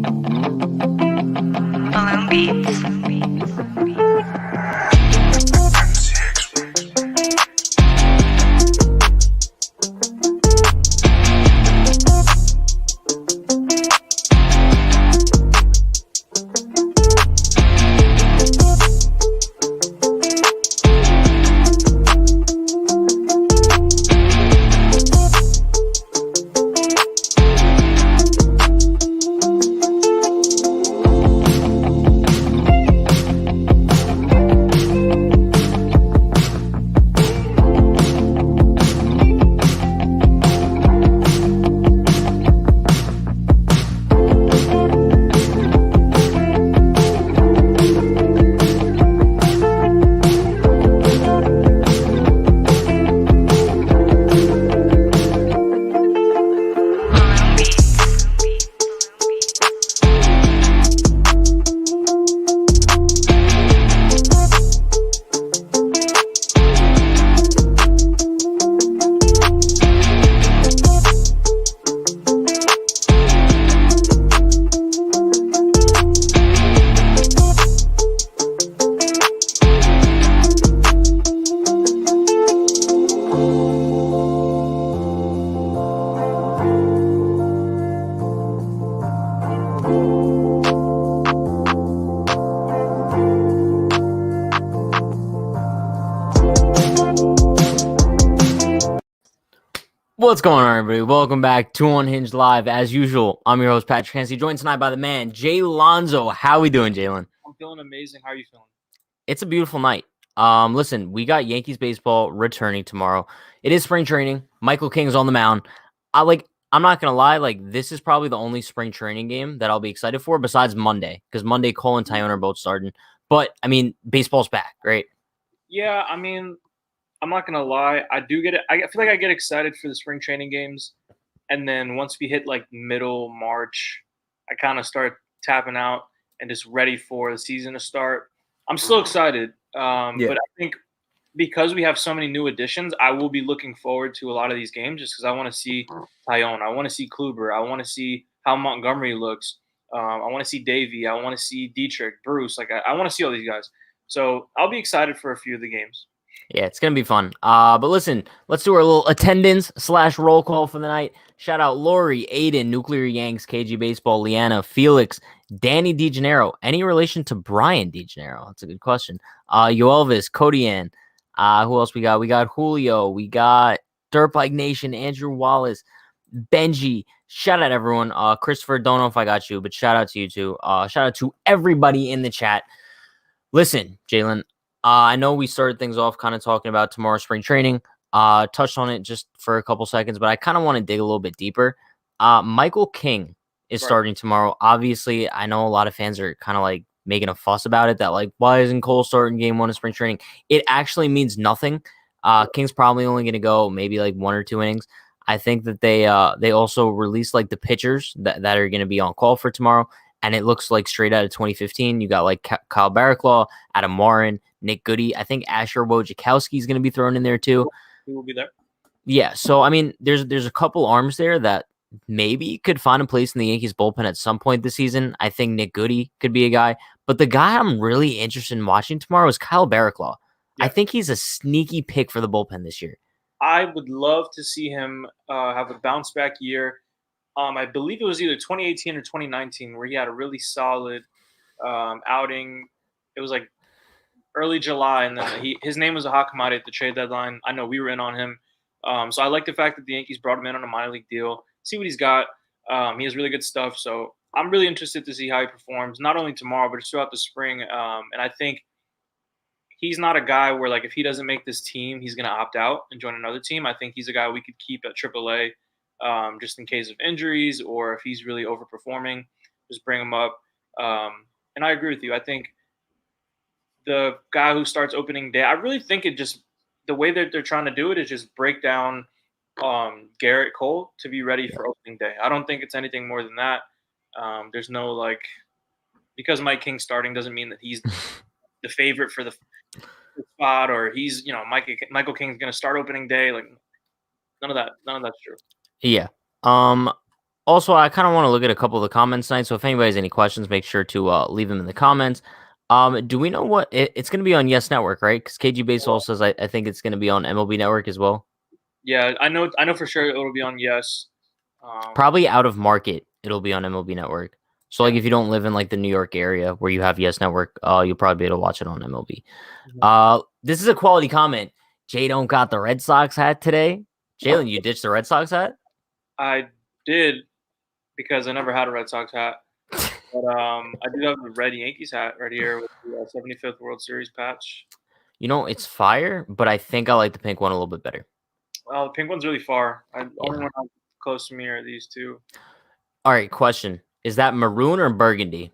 Balloon Beats. What's going on, everybody? Welcome back to Unhinged Live. As usual, I'm your host, Patrick Hensey, joined tonight by the man, Jay Lonzo. How we doing, Jalen? I'm feeling amazing. How are you feeling? It's a beautiful night. Listen, we got Yankees baseball returning tomorrow. It is spring training. Michael King's on the mound. I'm not gonna lie, this is probably the only spring training game that I'll be excited for besides Monday, because Monday Cole and Tyone are both starting. But I mean, baseball's back, right? Yeah, I mean, I'm not gonna lie. I do get it. I feel like I get excited for the spring training games, and then once we hit like middle March, I kind of start tapping out and just ready for the season to start. I'm still excited, but I think because we have so many new additions, I will be looking forward to a lot of these games just because I want to see Tyone, I want to see Kluber, I want to see how Montgomery looks, I want to see Davey, I want to see Dietrich, Bruce. I want to see all these guys. So I'll be excited for a few of the games. Yeah, it's going to be fun. But listen, let's do our little attendance/roll call for the night. Shout out Lori, Aiden, Nuclear Yanks, KG Baseball, Leanna, Felix, Danny DeGennaro. Any relation to Brian DeGennaro? That's a good question. Yoelvis, Cody Ann. Who else we got? We got Julio. We got Dirtbike Nation, Andrew Wallace, Benji. Shout out everyone. Christopher, don't know if I got you, but shout out to you too. Shout out to everybody in the chat. Listen, Jalen, I know we started things off kind of talking about tomorrow's spring training. Touched on it just for a couple seconds, but I kind of want to dig a little bit deeper. Michael King is starting tomorrow. Obviously, I know a lot of fans are kind of like making a fuss about it, that like, why isn't Cole starting game one of spring training? It actually means nothing. King's probably only going to go maybe like 1 or 2 innings. I think that they also released like the pitchers that are going to be on call for tomorrow. And it looks like straight out of 2015. You got like Kyle Barraclough, Adam Warren, Nick Goody. I think Asher Wojciechowski is going to be thrown in there too. He will be there. Yeah. So, I mean, there's a couple arms there that maybe could find a place in the Yankees bullpen at some point this season. I think Nick Goody could be a guy. But the guy I'm really interested in watching tomorrow is Kyle Barraclough. Yeah. I think he's a sneaky pick for the bullpen this year. I would love to see him have a bounce back year. I believe it was either 2018 or 2019 where he had a really solid outing. It was like early July, and then his name was a hot commodity at the trade deadline. I know we were in on him. So I like the fact that the Yankees brought him in on a minor league deal. See what he's got. He has really good stuff. So I'm really interested to see how he performs, not only tomorrow, but throughout the spring. And I think he's not a guy where, like, if he doesn't make this team, he's going to opt out and join another team. I think he's a guy we could keep at AAA just in case of injuries, or if he's really overperforming, just bring him up. And I agree with you. I think the guy who starts opening day, I really think it just – the way that they're trying to do it is just break down Garrett Cole to be ready for opening day. I don't think it's anything more than that. There's no, like – because Mike King's starting doesn't mean that he's the favorite for the spot, or he's, Michael King's going to start opening day. Like, none of that's true. Yeah. Also, I kind of want to look at a couple of the comments tonight. So if anybody has any questions, make sure to leave them in the comments. Do we know what it's going to be on Yes Network, right? Because KG Baseball says I think it's going to be on MLB Network as well. Yeah, I know for sure it'll be on Yes. Probably out of market, it'll be on MLB Network. So like Yeah. if you don't live in like the New York area where you have Yes Network, you'll probably be able to watch it on MLB. This is a quality comment. Jay don't got the Red Sox hat today. Jalen, you ditched the Red Sox hat? I did because I never had a Red Sox hat. But I do have the red Yankees hat right here with the 75th World Series patch. You know, it's fire, but I think I like the pink one a little bit better. Well, the pink one's really far. The only one close to me are these two. All right, question. Is that maroon or burgundy?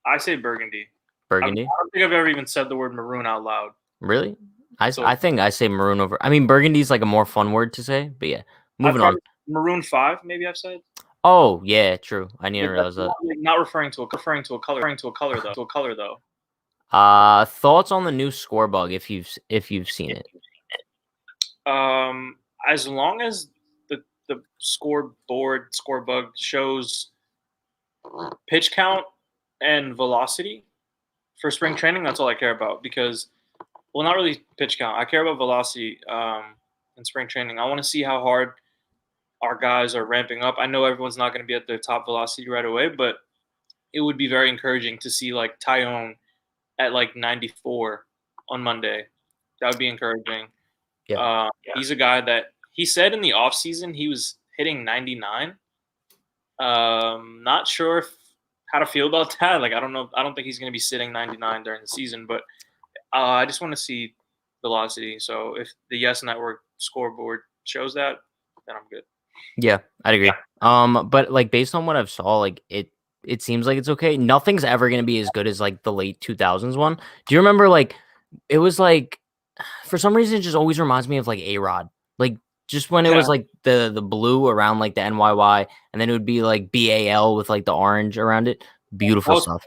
I say burgundy. Burgundy? I don't think I've ever even said the word maroon out loud. Really? I think I say maroon over. I mean, burgundy is like a more fun word to say, but yeah. Moving on. Maroon 5, maybe I've said. Oh, yeah, true. I didn't realize that. Not referring to a color, though. Thoughts on the new score bug if you've seen it? As long as the score bug shows pitch count and velocity for spring training, that's all I care about. Because, well, not really pitch count. I care about velocity in spring training. I want to see how hard our guys are ramping up. I know everyone's not going to be at their top velocity right away, but it would be very encouraging to see like Tyone at like 94 on Monday. That would be encouraging. Yeah. He's a guy that he said in the offseason he was hitting 99. Not sure how to feel about that. Like, I don't know. I don't think he's going to be sitting 99 during the season, but I just want to see velocity. So if the Yes Network scoreboard shows that, then I'm good. Yeah, I'd agree. But like based on what I've saw, like it seems like it's okay. Nothing's ever gonna be as good as like the late 2000s one. Do you remember like it was like for some reason it just always reminds me of like A-Rod. Like just when it was like the blue around like the NYY and then it would be like BAL with like the orange around it. Beautiful stuff.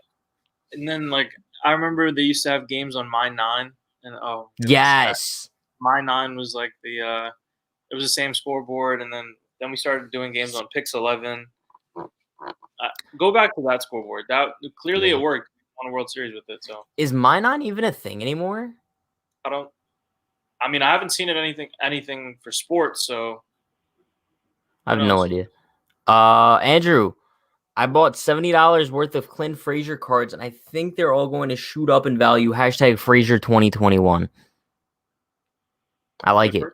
And then like I remember they used to have games on My 9 and yes. My 9 was like it was the same scoreboard and then we started doing games on Pix 11. Go back to that scoreboard. That clearly it worked. Won a World Series with it. So is My 9 even a thing anymore? I mean, I haven't seen it anything for sports, so I have no idea. Andrew, I bought $70 worth of Clint Frazier cards, and I think they're all going to shoot up in value. # Frazier 2021. I like it.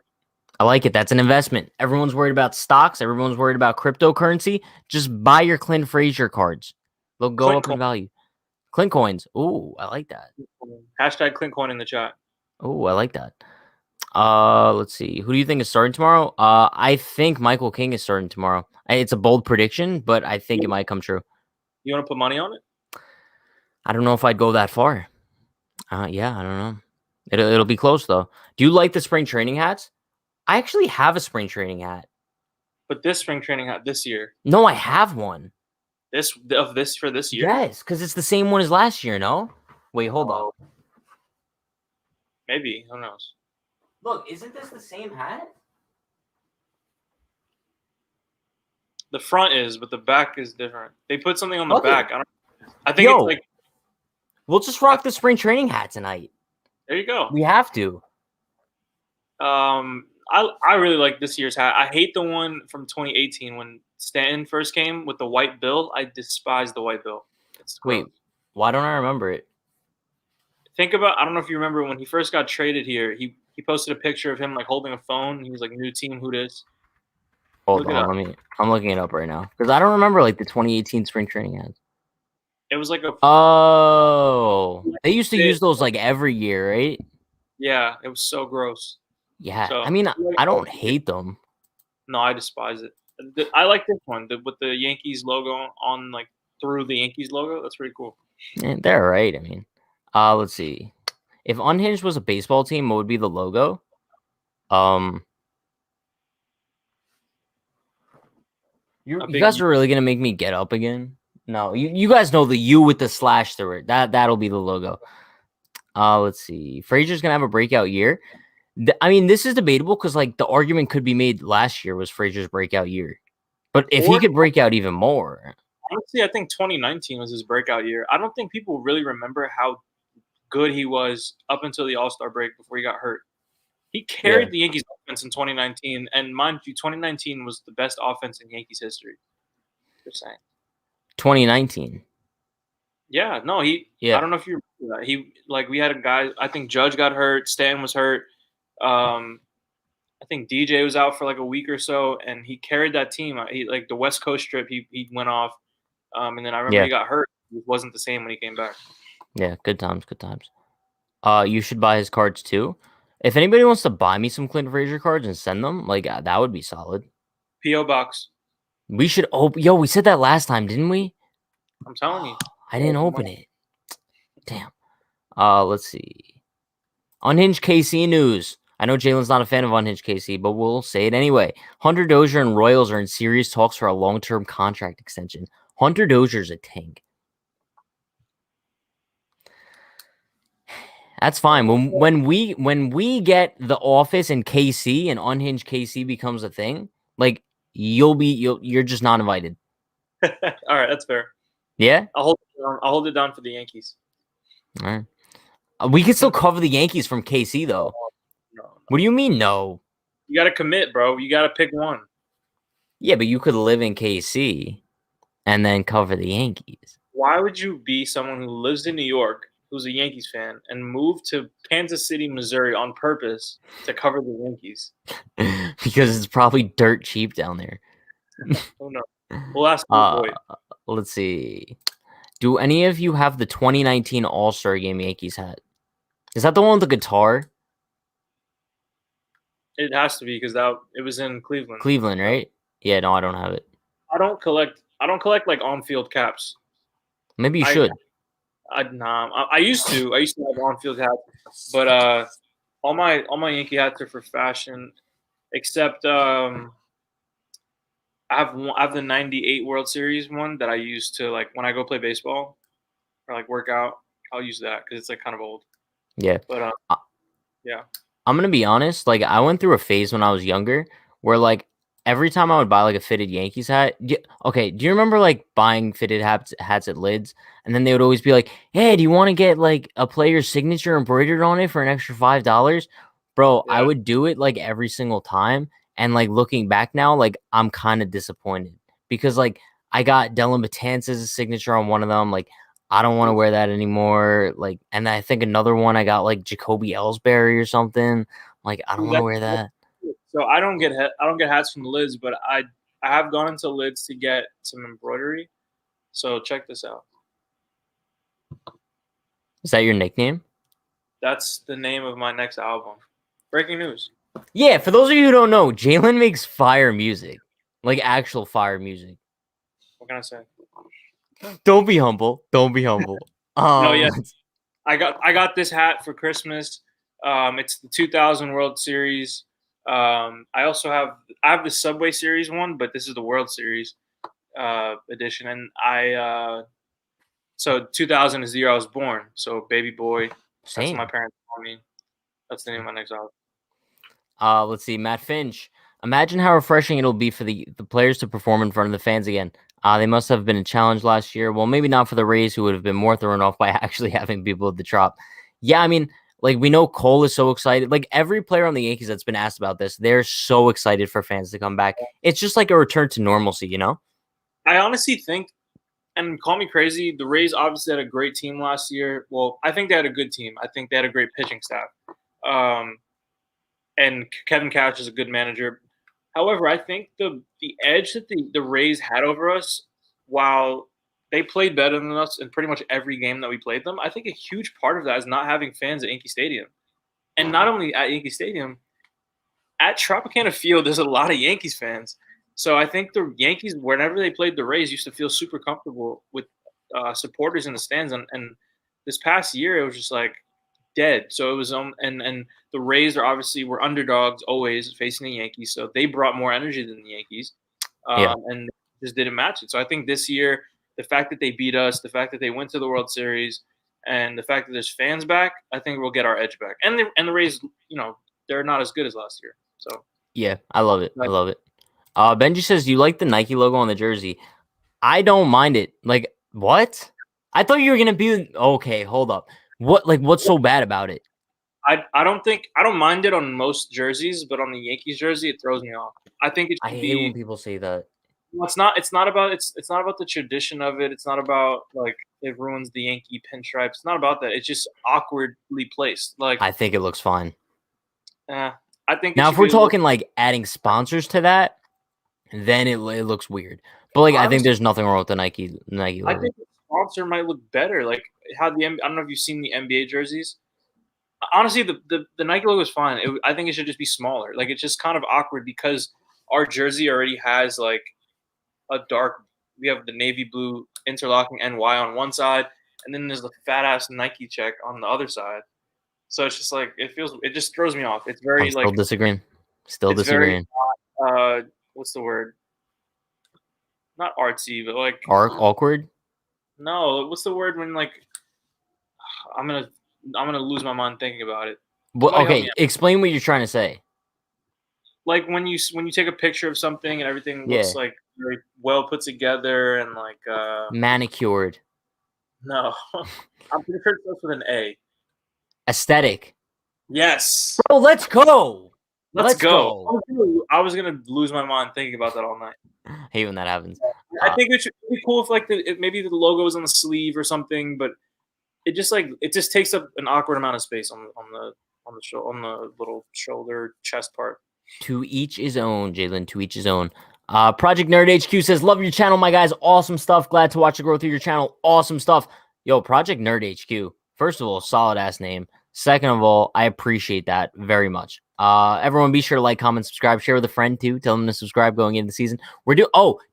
I like it. That's an investment. Everyone's worried about stocks. Everyone's worried about cryptocurrency. Just buy your Clint Frazier cards. They'll go up in value. Clint coins. Ooh, I like that. # Clint coin in the chat. Ooh, I like that. Let's see. Who do you think is starting tomorrow? I think Michael King is starting tomorrow. It's a bold prediction, but I think it might come true. You want to put money on it? I don't know if I'd go that far. Yeah, I don't know. It'll be close though. Do you like the spring training hats? I actually have a spring training hat. But this spring training hat this year? No, I have one. This for this year? Yes, because it's the same one as last year, no? Wait, hold on. Maybe. Who knows? Look, isn't this the same hat? The front is, but the back is different. They put something on the back. I think it's like we'll just rock the spring training hat tonight. There you go. We have to. I really like this year's hat. I hate the one from 2018 when Stanton first came with the white bill. I despise the white bill. Wait, why don't I remember it? I don't know if you remember when he first got traded here. He posted a picture of him like holding a phone. He was like, "New team, who dis?" Hold on, I'm looking it up right now because I don't remember like the 2018 spring training hats. It was like they used to use those like every year, right? Yeah, it was so gross. Yeah, so, I mean, I don't hate them. No, I despise it. I like this one with the Yankees logo on like through the Yankees logo. That's pretty cool. Yeah, they're right. I mean, let's see. If Unhinged was a baseball team, what would be the logo? You guys are really gonna make me get up again? No, you guys know the U with the slash through it. That'll be the logo. Let's see. Frazier's gonna have a breakout year. I mean, this is debatable because like the argument could be made last year was Frazier's breakout year. But if he could break out even more. Honestly, I think 2019 was his breakout year. I don't think people really remember how good he was up until the All-Star break before he got hurt. He carried the Yankees offense in 2019, and mind you, 2019 was the best offense in Yankees history. Just saying. 2019. Yeah, no, I don't know if you remember that. We had a guy. I think Judge got hurt. Stanton was hurt. I think DJ was out for like a week or so, and he carried that team. He like the West Coast trip, he went off, and then I remember he got hurt. He wasn't the same when he came back. Yeah, good times, good times. You should buy his cards too. If anybody wants to buy me some Clint Frazier cards and send them, like that would be solid. P.O. Box. We should open. Yo, we said that last time, didn't we? I'm telling you. I didn't open it. Damn. Let's see. Unhinged KC news. I know Jalen's not a fan of Unhinged KC, but we'll say it anyway. Hunter Dozier and Royals are in serious talks for a long-term contract extension. Hunter Dozier's a tank. That's fine. When we get The Office and KC and Unhinged KC becomes a thing, like you're just not invited. All right, that's fair. Yeah, I'll hold it down for the Yankees. All right. We can still cover the Yankees from KC though. No. What do you mean no? You got to commit, bro. You got to pick one. Yeah, but you could live in KC and then cover the Yankees. Why would you be someone who lives in New York, who's a Yankees fan, and move to Kansas City, Missouri on purpose to cover the Yankees? Because it's probably dirt cheap down there. Oh no. We'll ask boy. Let's see. Do any of you have the 2019 All-Star Game Yankees hat? Is that the one with the guitar? It has to be because it was in Cleveland. Cleveland, right? Yeah, no, I don't have it. I don't collect like on-field caps. Maybe you should. I used to have on-field hats, but all my Yankee hats are for fashion, except I have the '98 World Series one that I use to like when I go play baseball or like work out. I'll use that because it's like kind of old. Yeah, but yeah. I'm gonna be honest. Like I went through a phase when I was younger where like every time I would buy like a fitted Yankees hat. Okay, do you remember like buying fitted hats at Lids, and then they would always be like, "Hey, do you want to get like a player's signature embroidered on it for an extra $5?" Bro, yeah. I would do it like every single time, and like looking back now, like I'm kind of disappointed because like I got Dylan Betances' signature on one of them. Like I don't want to wear that anymore. Like, and I think another one I got like Jacoby Ellsbury or something. Like I don't want to wear that. So I don't get hats from Lids, but I have gone into Lids to get some embroidery. So check this out. Is that your nickname? That's the name of my next album. Breaking news. Yeah, for those of you who don't know, Jalen makes fire music, like actual fire music. What can I say? Don't be humble. Don't be humble. No, yeah, I got this hat for Christmas. It's the 2000 World Series. I also have the Subway Series one, but this is the World Series edition, and so 2000 is the year I was born. So baby boy, Same. That's what my parents call me. That's the name of my next album. Let's see, Matt Finch. Imagine how refreshing it'll be for the players to perform in front of the fans again. They must have been a challenge last year. Well, maybe not for the Rays, who would have been more thrown off by actually having people at the Trop. Yeah, I mean, like we know Cole is so excited. Like every player on the Yankees that's been asked about this, they're so excited for fans to come back. It's just like a return to normalcy, you know? I honestly think, and call me crazy, the Rays obviously had a great team last year. Well, I think they had a good team. I think they had a great pitching staff. And Kevin Cash is a good manager. However, I think the edge that the Rays had over us, while they played better than us in pretty much every game that we played them, I think a huge part of that is not having fans at Yankee Stadium. And not only at Yankee Stadium, at Tropicana Field, there's a lot of Yankees fans. So I think the Yankees, whenever they played the Rays, used to feel super comfortable with supporters in the stands. And this past year, it was just like dead. So it was and the Rays were underdogs always facing the Yankees, so they brought more energy than the Yankees, and just didn't match it. So I think this year, the fact that they beat us, the fact that they went to the World Series, and the fact that there's fans back, I think we'll get our edge back. And the Rays, they're not as good as last year. So yeah, I love it. I love it. Benji says, you like the Nike logo on the jersey. I don't mind it. Like, what? I thought you were gonna be okay. Hold up. What's so bad about it? I don't mind it on most jerseys, but on the Yankees jersey, it throws me off. I think it I should hate when be. people say that. Well, it's not about the tradition of it. It's not about like it ruins the Yankee pinstripe. It's not about that. It's just awkwardly placed. Like, I think it looks fine. I think it Now, if should we're be a little. talking like adding sponsors to that, then it looks weird. But like, I think Honestly, there's nothing wrong with the Nike I logo. think the sponsor might look better. Like how I don't know if you've seen the NBA jerseys. Honestly, the Nike logo is fine. I think it should just be smaller. Like it's just kind of awkward because our jersey already has like a dark. We have the navy blue interlocking NY on one side, and then there's the fat ass Nike check on the other side. So it's just like it just throws me off. It's I'm very still like disagreeing. Still it's very disagreeing. what's the word? Not artsy, but like Awkward. no, what's the word when like I'm gonna I'm gonna lose my mind thinking about it. Well, Somebody help me okay, out. explain what you're trying to say. Like when you take a picture of something and everything Yeah, looks like very well put together and like manicured, no, I'm pretty sure it starts with an A. aesthetic. Yes, Bro, let's go. let's Let's go. go. I was gonna lose my mind thinking about that all night. Hate when that happens. I think it should be cool if like maybe the logo is on the sleeve or something, but it just takes up an awkward amount of space on the little shoulder chest part. To each his own, Jalen. To each his own. Project Nerd HQ says, love your channel, my guys. Awesome stuff. Glad to watch the growth of your channel. Awesome stuff. Yo, Project Nerd HQ. First of all, solid ass name. Second of all, I appreciate that very much. Everyone be sure to like, comment, subscribe, share with a friend too. Tell them to subscribe going into the season.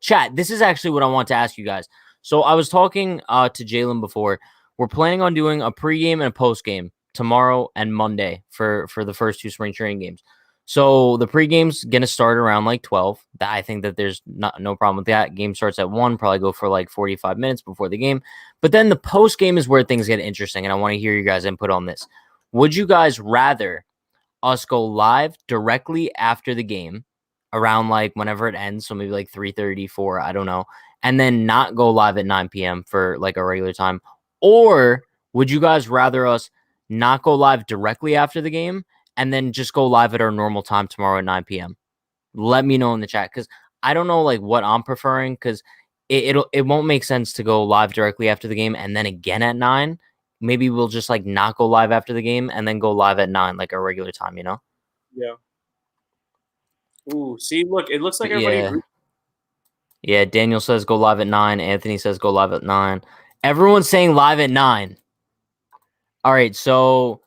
Chat. This is actually what I want to ask you guys. So I was talking to Jalen before. We're planning on doing a pregame and a postgame tomorrow and Monday for the first two spring training games. So the pregame's gonna start around like 12. I think that there's no problem with that. Game starts at 1, probably go for like 45 minutes before the game. But then the post game is where things get interesting, and I want to hear you guys' input on this. Would you guys rather us go live directly after the game, around like whenever it ends, so maybe like 3:30, 4, I don't know, and then not go live at 9 p.m. for like a regular time? Or would you guys rather us not go live directly after the game and then just go live at our normal time tomorrow at 9 p.m.? Let me know in the chat, because I don't know like what I'm preferring, because it won't make sense to go live directly after the game and then again at 9. Maybe we'll just like not go live after the game and then go live at 9 like our regular time, you know? Yeah. Ooh, see, look, it looks like But everybody yeah. agrees. Yeah, Daniel says go live at 9. Anthony says go live at 9. Everyone's saying live at 9. All right, so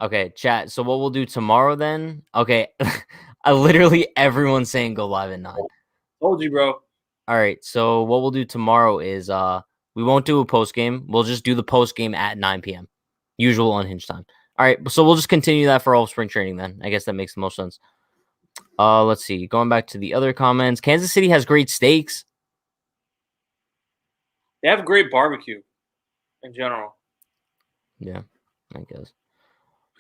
okay, chat. So what we'll do tomorrow then? Okay, literally everyone's saying go live at 9. Told you, bro. All right, so what we'll do tomorrow is we won't do a post game. We'll just do the post game at 9 p.m. Usual Unhinged time. All right, so we'll just continue that for all spring training then. I guess that makes the most sense. Let's see. Going back to the other comments, Kansas City has great steaks. They have great barbecue in general. Yeah, I guess.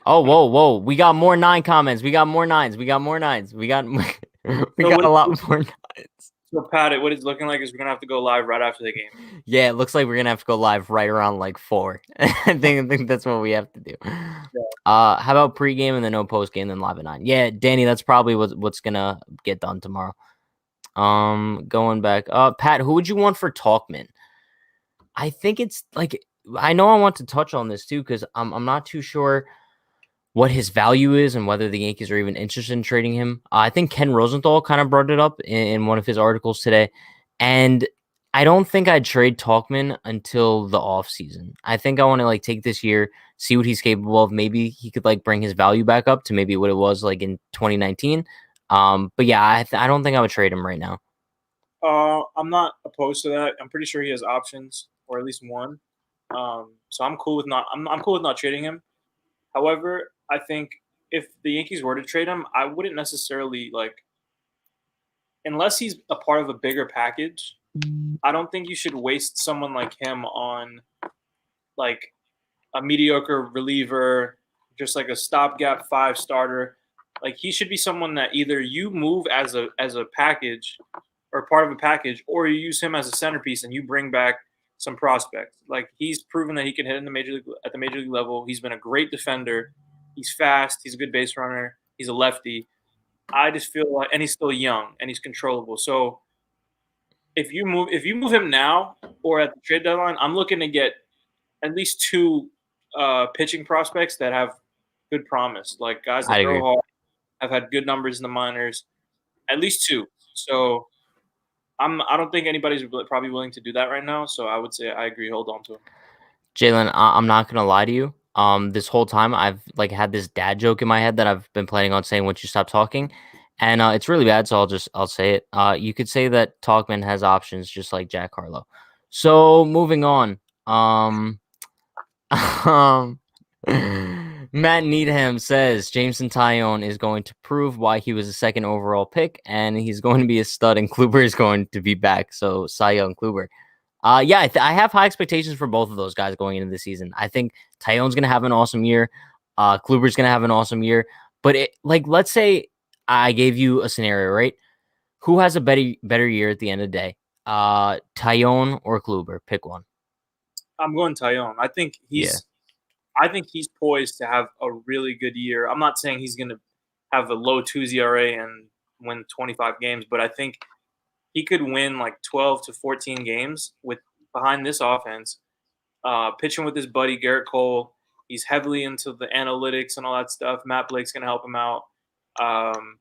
Oh, whoa. We got more 9 comments. We got more 9s. We got more 9s. We got a lot more 9s. So, Pat, what it's looking like is we're going to have to go live right after the game. Yeah, it looks like we're going to have to go live right around like 4. I think that's what we have to do. Yeah. How about pregame and then no postgame, then live at 9? Yeah, Danny, that's probably what's going to get done tomorrow. Going back. Pat, who would you want for Talkman? I think it's like, I know I want to touch on this too, because I'm not too sure what his value is and whether the Yankees are even interested in trading him. I think Ken Rosenthal kind of brought it up in one of his articles today. And I don't think I'd trade Talkman until the offseason. I think I want to like take this year, see what he's capable of. Maybe he could like bring his value back up to maybe what it was like in 2019. But yeah, I don't think I would trade him right now. I'm not opposed to that. I'm pretty sure he has options, or at least one. So I'm cool with I'm cool with not trading him. However, I think if the Yankees were to trade him, I wouldn't necessarily like, unless he's a part of a bigger package. I don't think you should waste someone like him on like a mediocre reliever, just like a stopgap 5 starter. Like he should be someone that either you move as a package or part of a package, or you use him as a centerpiece and you bring back some prospects. Like he's proven that he can hit in the major league at the major league level. He's been a great defender. He's fast. He's a good base runner. He's a lefty. I just feel like, and he's still young and he's controllable. So if you move him now or at the trade deadline, I'm looking to get at least two pitching prospects that have good promise, like guys that throw hard, have had good numbers in the minors, at least two. So I don't think anybody's probably willing to do that right now. So I would say I agree. Hold on to him. Jalen, I'm not gonna lie to you. This whole time I've like had this dad joke in my head that I've been planning on saying once you stop talking, and it's really bad. So I'll say it. You could say that Talkman has options just like Jack Harlow. So moving on. Matt Needham says Jameson Taillon is going to prove why he was a second overall pick, and he's going to be a stud, and Kluber is going to be back. So Cy Young Kluber. Yeah, I have high expectations for both of those guys going into the season. I think Taillon's going to have an awesome year. Kluber's going to have an awesome year. But let's say I gave you a scenario, right? Who has a better year at the end of the day? Taillon or Kluber? Pick one. I'm going Taillon. I think he's poised to have a really good year. I'm not saying he's going to have a low 2 ERA and win 25 games, but I think he could win like 12 to 14 games with behind this offense, pitching with his buddy Garrett Cole. He's heavily into the analytics and all that stuff. Matt Blake's going to help him out. And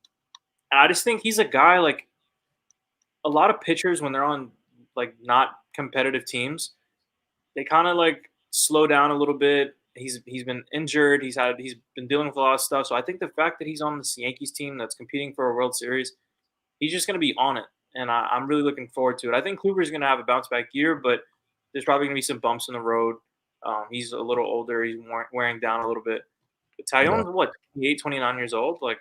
I just think he's a guy, like a lot of pitchers when they're on like not competitive teams, they kind of like slow down a little bit. He's been injured. He's been dealing with a lot of stuff. So I think the fact that he's on this Yankees team that's competing for a World Series, he's just going to be on it. And I'm really looking forward to it. I think Kluber is going to have a bounce back year, but there's probably going to be some bumps in the road. He's a little older. He's wearing down a little bit. But Taillon's what, 28, 29 years old? Like,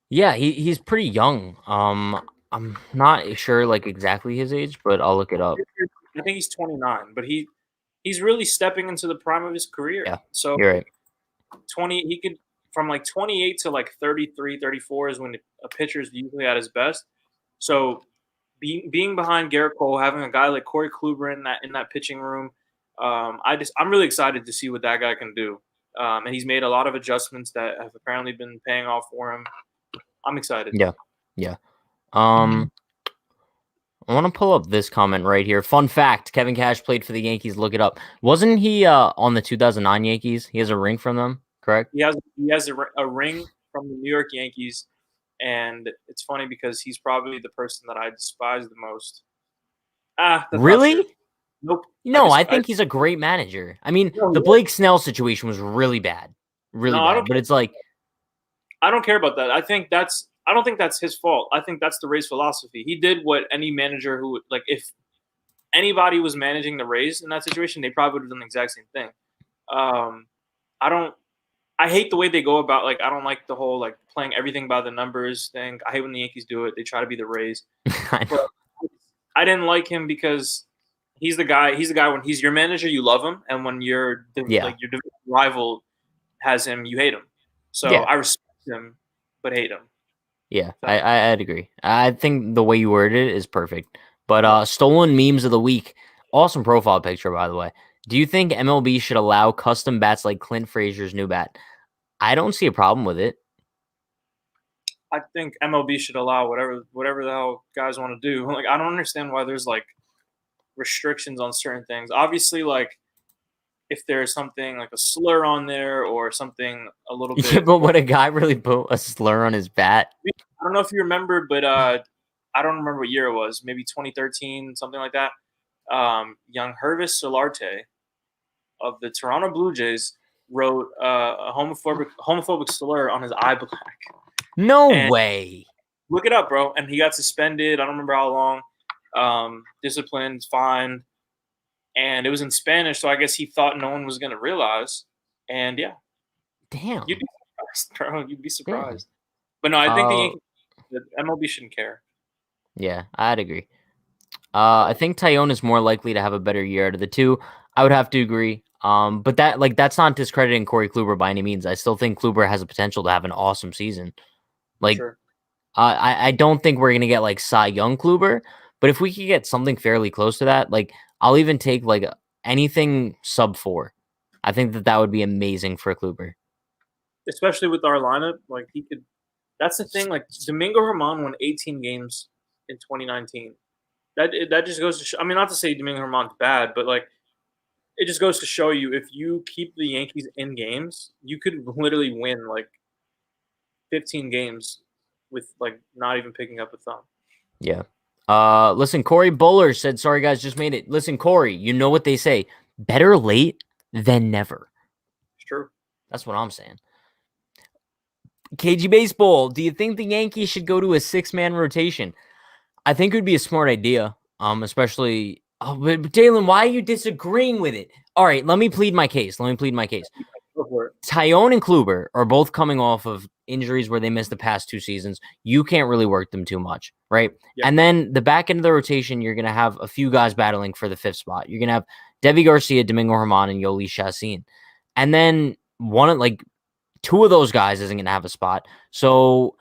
yeah, he's pretty young. I'm not sure like exactly his age, but I'll look it up. I think he's 29, but he's really stepping into the prime of his career. Yeah, so you're right. He could from like 28 to like 33, 34 is when a pitcher is usually at his best. So being behind Garrett Cole, having a guy like Corey Kluber in that pitching room, I'm really excited to see what that guy can do. And he's made a lot of adjustments that have apparently been paying off for him. I'm excited. Yeah. I want to pull up this comment right here. Fun fact: Kevin Cash played for the Yankees. Look it up. Wasn't he on the 2009 Yankees? He has a ring from them, correct? He has a ring from the New York Yankees. And it's funny because he's probably the person that I despise the most. Really? Nope. No, I think he's a great manager. I mean, the Blake Snell situation was really bad. Really bad. But it's like, I don't care about that. I don't think that's his fault. I think that's the Rays philosophy. He did what any manager who, like, if anybody was managing the Rays in that situation, they probably would have done the exact same thing. I hate the way they go about, like, I don't like the whole, like, playing everything by the numbers thing. I hate when the Yankees do it. They try to be the Rays. But I didn't like him because he's the guy when he's your manager, you love him. And when your rival has him, you hate him. So I respect him, but hate him. Yeah, I'd agree. I think the way you worded it is perfect. But stolen memes of the week. Awesome profile picture, by the way. Do you think MLB should allow custom bats like Clint Frazier's new bat? I don't see a problem with it. I think MLB should allow whatever the hell guys want to do. Like, I don't understand why there's like restrictions on certain things. Obviously, like if there's something like a slur on there or something a little bit. Yeah, but would a guy really put a slur on his bat? I don't know if you remember, but I don't remember what year it was. Maybe 2013, something like that. Hundredth Solarte of the Toronto Blue Jays wrote a homophobic slur on his eye black. No way. Look it up, bro. And he got suspended. I don't remember how long. Disciplined, fined. And it was in Spanish, so I guess he thought no one was going to realize. And, yeah. Damn. You'd be surprised, bro. You'd be surprised. Damn. But, no, I think the MLB shouldn't care. Yeah, I'd agree. I think Taillon is more likely to have a better year out of the two. I would have to agree. But that's not discrediting Corey Kluber by any means. I still think Kluber has the potential to have an awesome season. Like, Sure. I don't think we're gonna get like Cy Young Kluber, but if we could get something fairly close to that, like I'll even take like anything sub 4. I think that would be amazing for Kluber. Especially with our lineup, like he could. That's the thing. Like Domingo Germán won 18 games in 2019. That just goes to show, I mean, not to say Domingo Germán's bad, but like it just goes to show you if you keep the Yankees in games, you could literally win like 15 games with like not even picking up a thumb. Yeah. Listen, Corey Buller said, sorry guys, just made it. Listen, Corey, you know what they say. Better late than never. It's true. That's what I'm saying. KG Baseball, do you think the Yankees should go to a 6-man rotation? I think it would be a smart idea. Especially but Dalen, why are you disagreeing with it? All right, let me plead my case. Go for it. Tyone and Kluber are both coming off of injuries where they missed the past 2 seasons. You can't really work them too much, right? Yep. And then the back end of the rotation, you're going to have a few guys battling for the 5th spot. You're going to have Devi Garcia, Domingo Germán, and Yoli Chassin. And then 2 of those guys isn't going to have a spot. So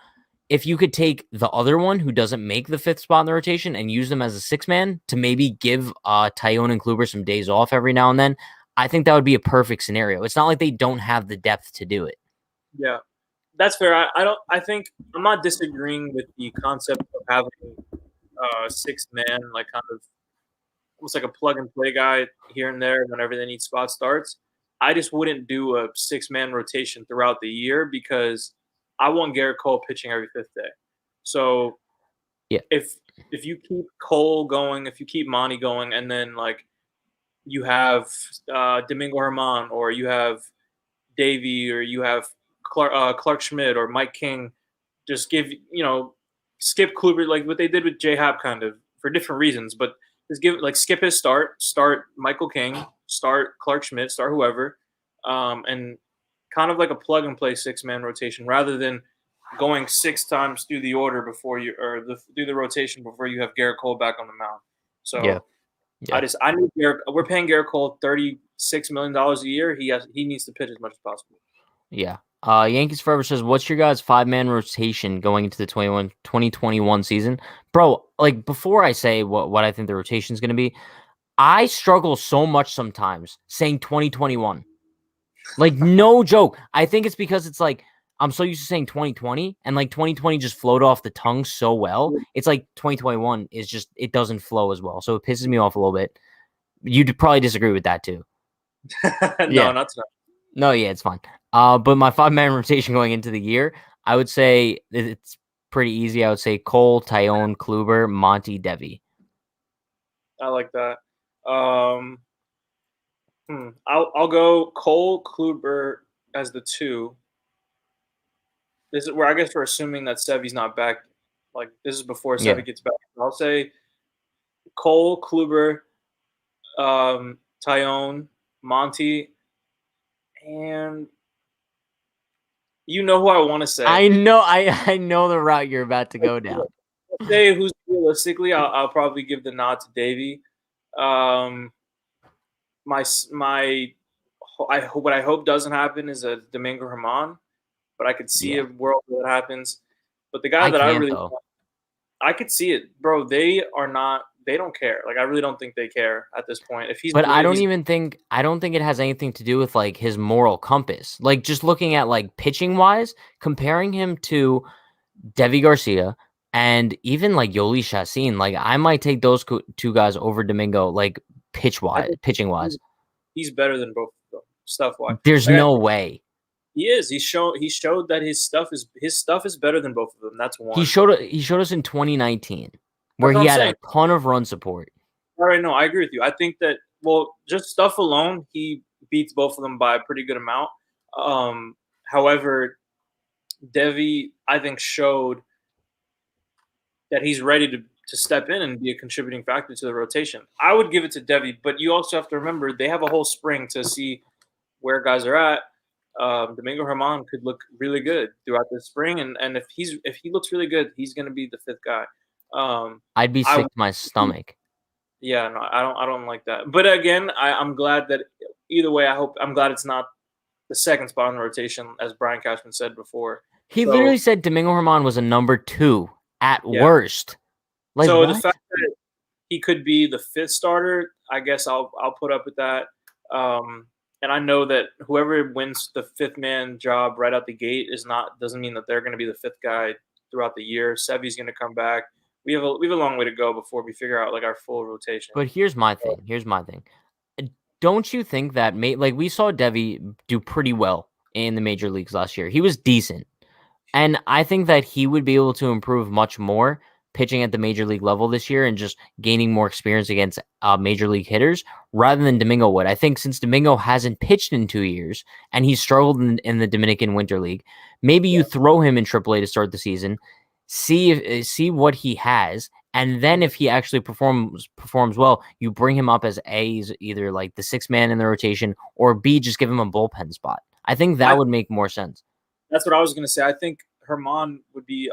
if you could take the other one who doesn't make the 5th spot in the rotation and use them as a 6-man to maybe give Tyone and Kluber some days off every now and then, I think that would be a perfect scenario. It's not like they don't have the depth to do it. Yeah, that's fair. I think I'm not disagreeing with the concept of having a 6th man, like kind of almost like a plug and play guy here and there whenever they need spot starts. I just wouldn't do a 6-man rotation throughout the year because I want Garrett Cole pitching every 5th day. So yeah, if you keep Cole going, if you keep Monty going, and then like you have Domingo Germán or you have Davey or you have Clark Schmidt or Mike King, just skip Kluber like what they did with J Happ kind of for different reasons, but just skip his start Michael King, start Clark Schmidt, start whoever, and kind of like a plug and play 6-man rotation rather than going 6 times through the order before you through the rotation before you have Garrett Cole back on the mound. So yeah. I need Garrett. We're paying Garrett Cole $36 million a year. He needs to pitch as much as possible. Yeah. Yankees Forever says, what's your guys' 5-man rotation going into the 2021 season? Bro, like before I say what I think the rotation is going to be, I struggle so much sometimes saying 2021. Like, no joke. I think it's because it's like I'm so used to saying 2020 and like 2020 just flowed off the tongue so well. It's like 2021 is just, it doesn't flow as well. So it pisses me off a little bit. You'd probably disagree with that too. No, not tonight. No, yeah, it's fine. But my 5-man rotation going into the year, I would say it's pretty easy. I would say Cole, Tyone, Kluber, Monty, Devi. I like that. I'll go Cole, Kluber as the 2. This is where I guess we're assuming that Sevy's not back. Like this is before Sevy gets back. I'll say Cole, Kluber, Tyone, Monty, and you know who I want to say. I know the route you're about to go down. I'll say who's realistically, I'll probably give the nod to Davey. What I hope doesn't happen is a Domingo Germán, but I could see a world where that happens. But the guy I could see it, bro. They don't care. Like I really don't think they care at this point. If he's, but I don't think it has anything to do with like his moral compass. Like just looking at like pitching wise, comparing him to Devi Garcia and even like Yoli Chassin, like I might take those 2 guys over Domingo, like pitching wise. He's better than both of them, stuff wise. There's no way. He is. He showed that his stuff is better than both of them. That's one. He showed us in 2019 where he had a ton of run support. All right, no, I agree with you. I think that just stuff alone, he beats both of them by a pretty good amount. However, Devi, I think, showed that he's ready to step in and be a contributing factor to the rotation. I would give it to Devi, but you also have to remember they have a whole spring to see where guys are at. Domingo Germán could look really good throughout the spring, and if he looks really good, he's going to be the 5th guy. I'd be sick to my stomach. Yeah, no, I don't like that. But again, I'm glad that either way. I'm glad it's not the 2nd spot on the rotation, as Brian Cashman said before. He So literally said Domingo Germán was a number 2 at yeah. worst. Like So the what? fact that he could be the 5th starter, I guess I'll put up with that. And I know that whoever wins the 5th man job right out the gate doesn't mean that they're going to be the 5th guy throughout the year. Sevy's going to come back. We have a long way to go before we figure out like our full rotation. But here's my thing. Don't you think that like we saw Devi do pretty well in the major leagues last year? He was decent. And I think that he would be able to improve much more pitching at the major league level this year and just gaining more experience against major league hitters rather than Domingo would. I think since Domingo hasn't pitched in 2 years and he struggled in the Dominican Winter League, maybe you throw him in AAA to start the season, see what he has, and then if he actually performs well, you bring him up as either like the 6th man in the rotation, or B, just give him a bullpen spot. I think that would make more sense. That's what I was going to say. I think Germán would be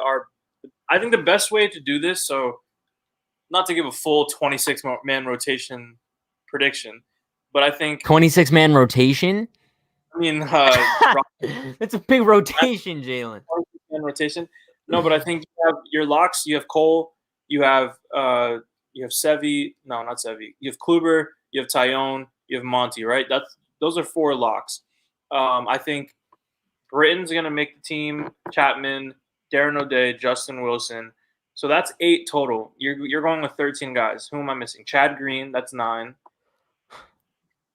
I think the best way to do this, so not to give a full 26-man rotation prediction, but I think 26-man rotation? I mean, That's a big rotation, Jalen. 26-man rotation. No, but I think you have your locks. You have Cole. You have Sevy. No, not Sevy. You have Kluber. You have Tyone. You have Monty. Right. Those are 4 locks. I think Britton's going to make the team. Chapman, Darren O'Day, Justin Wilson. So that's 8 total. You're going with 13 guys. Who am I missing? Chad Green. That's 9.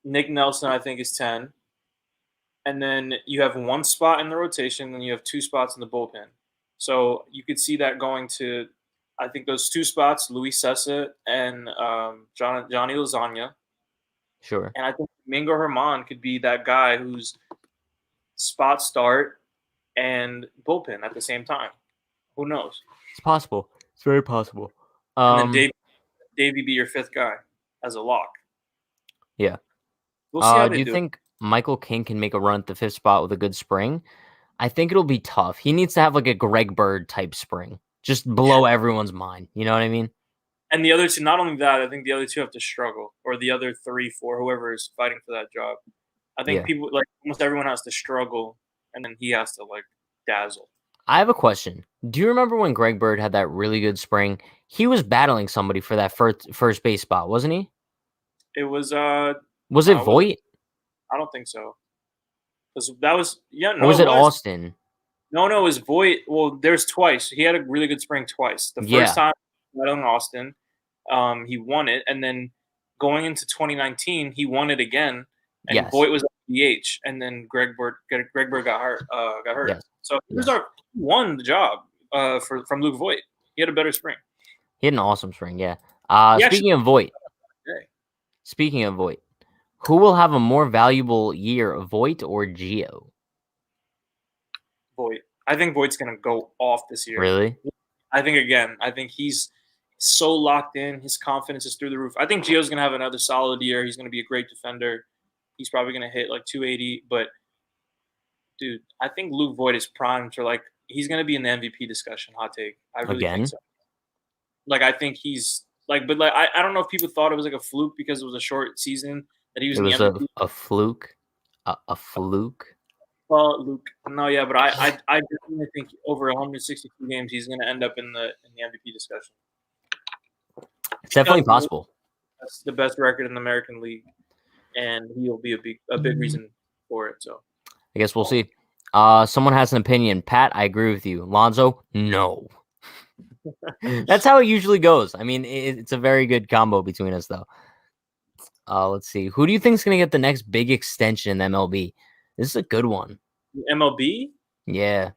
Nick Nelson, I think, is 10. And then you have 1 spot in the rotation, and you have 2 spots in the bullpen. So you could see that going to, I think, those 2 spots, Luis Sessa and Johnny Lasagna. Sure. And I think Domingo Germán could be that guy who's spot start and bullpen at the same time. Who knows? It's possible. It's very possible. And then Davey be your 5th guy as a lock. Yeah. We'll see how do they you do. think Michael King can make a run at the 5th spot with a good spring? I think it'll be tough. He needs to have like a Greg Bird type spring. Just blow everyone's mind. You know what I mean? And the other 2, not only that, I think the other 2 have to struggle, or the other 3, 4, whoever is fighting for that job. I think people, like almost everyone, has to struggle, and then he has to like dazzle. I have a question. Do you remember when Greg Bird had that really good spring? He was battling somebody for that first base spot, wasn't he? It was Was it Voit? I don't think so. That was Or was it Austin? No, it was Voit. Well, there's twice. He had a really good spring twice. The first time battling Austin, he won it, and then going into 2019, he won it again. And Voit was at DH, and then Greg Bird got hurt. Yes. So he won the job from Luke Voit. He had a better spring. He had an awesome spring, yeah. Speaking of Voit, who will have a more valuable year, Voit or Gio? Voit. I think Voigt's going to go off this year. Really? I think he's so locked in. His confidence is through the roof. I think Gio's going to have another solid year. He's going to be a great defender. He's probably going to hit like 280. But, dude, I think Luke Voit is primed for like – he's going to be in the MVP discussion, hot take. I really think so. Like, I think he's – like, but like I don't know if people thought it was like a fluke because it was a short season that he was in the MVP. A fluke? A fluke? Well, Luke, no, yeah, but I definitely think over 162 games he's going to end up in the MVP discussion. It's definitely possible. That's the best record in the American League, and he'll be a big reason for it. So, I guess we'll see. Someone has an opinion. Pat, I agree with you. Lonzo, no. That's how it usually goes. I mean, it's a very good combo between us, though. Let's see. Who do you think is going to get the next big extension in MLB? This is a good one. MLB? Yeah.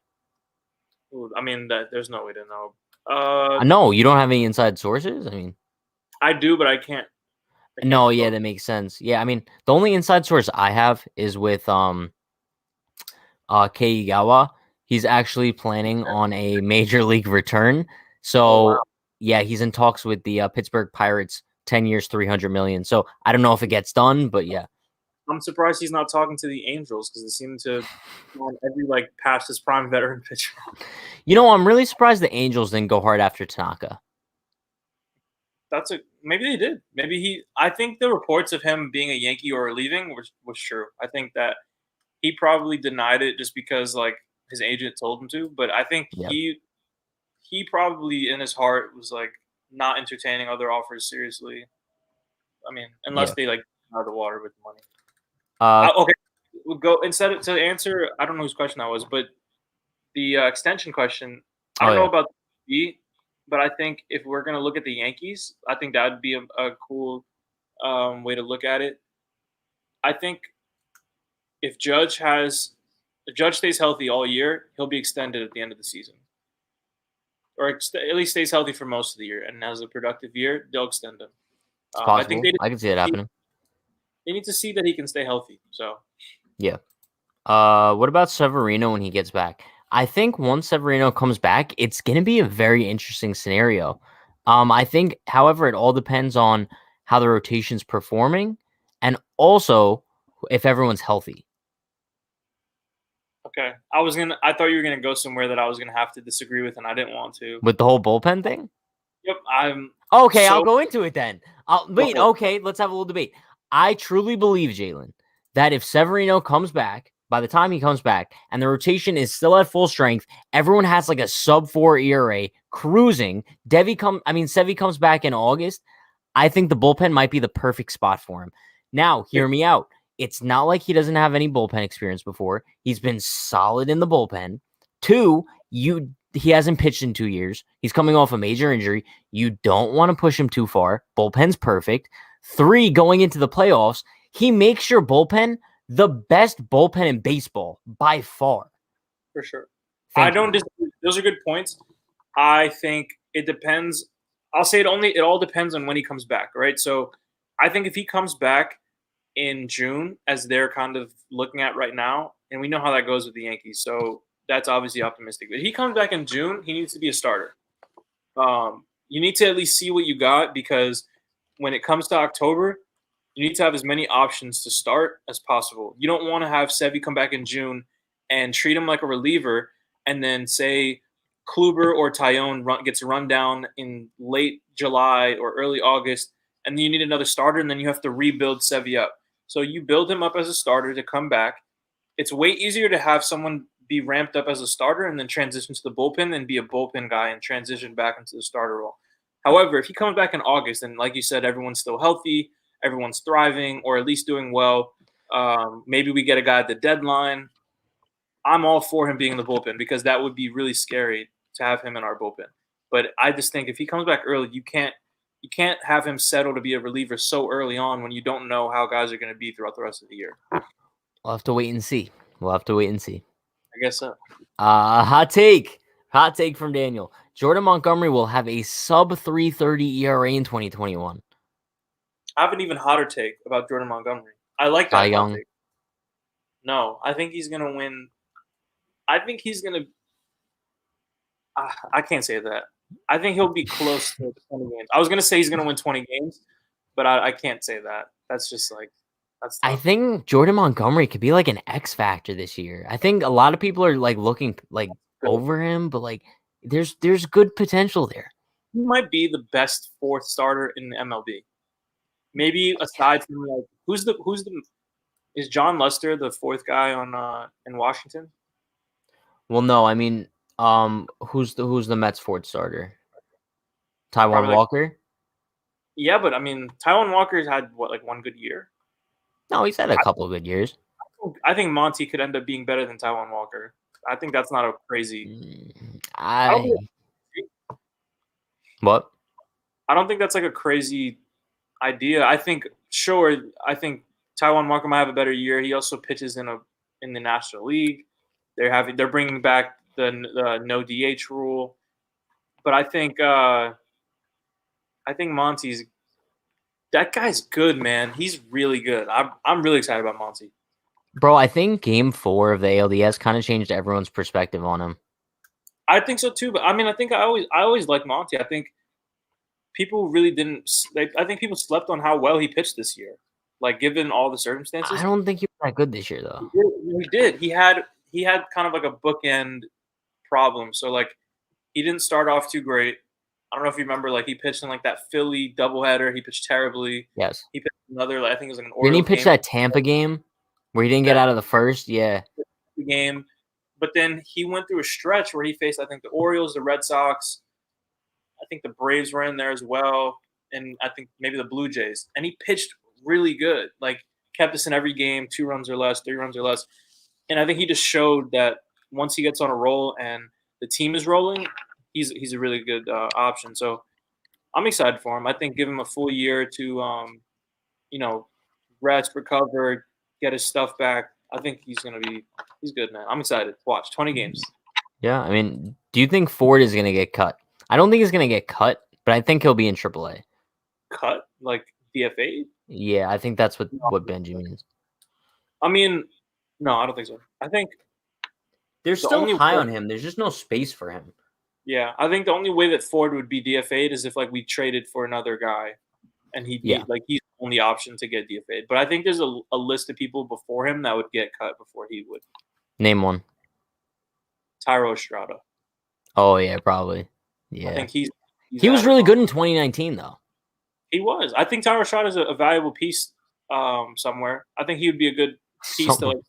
I mean, there's no way to know. No, you don't have any inside sources? I mean, I do, but I can't. No, yeah, that makes sense. Yeah, I mean, the only inside source I have is with Keigawa. He's actually planning on a major league return. So, yeah, he's in talks with the Pittsburgh Pirates, 10 years, $300 million. So, I don't know if it gets done, but yeah. I'm surprised he's not talking to the Angels because they seem to want every past his prime veteran pitcher. You know, I'm really surprised the Angels didn't go hard after Tanaka. Maybe they did. I think the reports of him being a Yankee or leaving was true. I think that he probably denied it just because his agent told him to. But I think Yep. he probably in his heart was like not entertaining other offers seriously. I mean, unless Yeah. they like out of the water with the money. Uh, Okay, we'll go instead of, to answer. I don't know whose question that was, but the extension question. I oh don't know yeah. about the, but I think if we're gonna look at the Yankees, I think that would be a cool way to look at it. I think if if Judge stays healthy all year, he'll be extended at the end of the season, or at least stays healthy for most of the year and has a productive year. They'll extend him. It's I think possible. I can see it happening. they need to see that he can stay healthy. So Yeah. What about Severino when he gets back? I think once Severino comes back, it's gonna be a very interesting scenario. I think, however, it all depends on how the rotation's performing, and also if everyone's healthy. okay, I thought you were gonna go somewhere that I was gonna have to disagree with, and I didn't want to. With the whole bullpen thing? Yep, I'm Okay, I'll so go into it then. Wait, okay, let's have a little debate. I truly believe, Jalen, that if Severino comes back, by the time he comes back, and the rotation is still at full strength, everyone has like a sub-4 ERA, cruising. Sevy comes back in August. I think the bullpen might be the perfect spot for him. Now, hear me out. It's not like he doesn't have any bullpen experience before. He's been solid in the bullpen. Two, he hasn't pitched in 2 years. He's coming off a major injury. You don't want to push him too far. Bullpen's perfect. Three, going into the playoffs, he makes your bullpen the best bullpen in baseball by far. for sure. Thank I don't you. disagree. Those are good points. I think it depends. I'll say it all depends on when he comes back, right? So I think if he comes back in June, as they're kind of looking at right now, and we know how that goes with the Yankees, so that's obviously optimistic. But if he comes back in June, he needs to be a starter. You need to at least see what you got, because when it comes to October, you need to have as many options to start as possible. You don't want to have Sevy come back in June and treat him like a reliever, and then say Kluber or Tyone gets run down in late July or early August, and then you need another starter, and then you have to rebuild Sevy up. So you build him up as a starter to come back. It's way easier to have someone be ramped up as a starter and then transition to the bullpen and be a bullpen guy and transition back into the starter role. However, if he comes back in August and, like you said, everyone's still healthy, everyone's thriving, or at least doing well, maybe we get a guy at the deadline. I'm all for him being in the bullpen, because that would be really scary to have him in our bullpen. But I just think if he comes back early, you can't have him settle to be a reliever so early on when you don't know how guys are going to be throughout the rest of the year. We'll have to wait and see. I guess so. Hot take from Daniel. Jordan Montgomery will have a sub 3.30 ERA in 2021. I have an even hotter take about Jordan Montgomery. I like Cy that hot Young. take. No, I think he's going to win. I think he's going to. I can't say that. I think he'll be close to 20 games. I was going to say he's going to win 20 games, but I can't say that. That's just like, that's tough. I think Jordan Montgomery could be like an X factor this year. I think a lot of people are like looking like over him, but like there's good potential there. He might be the best fourth starter in the MLB. Maybe aside from like is John Lester the fourth guy on in Washington? Well, no, I mean, who's the Mets fourth starter? Taijuan Probably Walker? Yeah, but I mean, Taijuan Walker's had like one good year. No, he's had a couple of good years. I think Monty could end up being better than Taijuan Walker. I think that's not a crazy. What? I don't think that's like a crazy idea. I think Taijuan Walker might have a better year. He also pitches in the National League. They're bringing back the no DH rule, but I think Monty's that guy's good, man. He's really good. I'm really excited about Monty. Bro, I think Game 4 of the ALDS kind of changed everyone's perspective on him. I think so too, but I mean, I think I always liked Monty. I think people really didn't. I think people slept on how well he pitched this year, like given all the circumstances. I don't think he was that good this year, though. He did. He had kind of like a bookend problem. So like, he didn't start off too great. I don't know if you remember, like he pitched in like that Philly doubleheader. He pitched terribly. Yes. He pitched another. I think it was like an Orioles Didn't he pitch game. that Tampa game where he didn't get out of the first? Yeah. Game. But then he went through a stretch where he faced, I think, the Orioles, the Red Sox. I think the Braves were in there as well, and I think maybe the Blue Jays. And he pitched really good. Like, kept us in every game, 2 runs or less, 3 runs or less. And I think he just showed that once he gets on a roll and the team is rolling, he's a really good option. So I'm excited for him. I think give him a full year to, rest, recover, get his stuff back. I think he's good, man. I'm excited to watch 20 games. Yeah, I mean, do you think Ford is going to get cut? I don't think he's going to get cut, but I think he'll be in AAA. Cut? Like DFA? Yeah, I think that's what Benji means. I mean, no, I don't think so. I think there's still high on him. There's just no space for him. Yeah, I think the only way that Ford would be DFA'd is if like we traded for another guy, and he's the only option to get DFA'd. But I think there's a list of people before him that would get cut before he would. Name one. Tyro Estrada. Oh yeah, probably. Yeah, I think he was really good in 2019 though. He was. I think Tyro Estrada is a valuable piece somewhere. I think he would be a good piece to.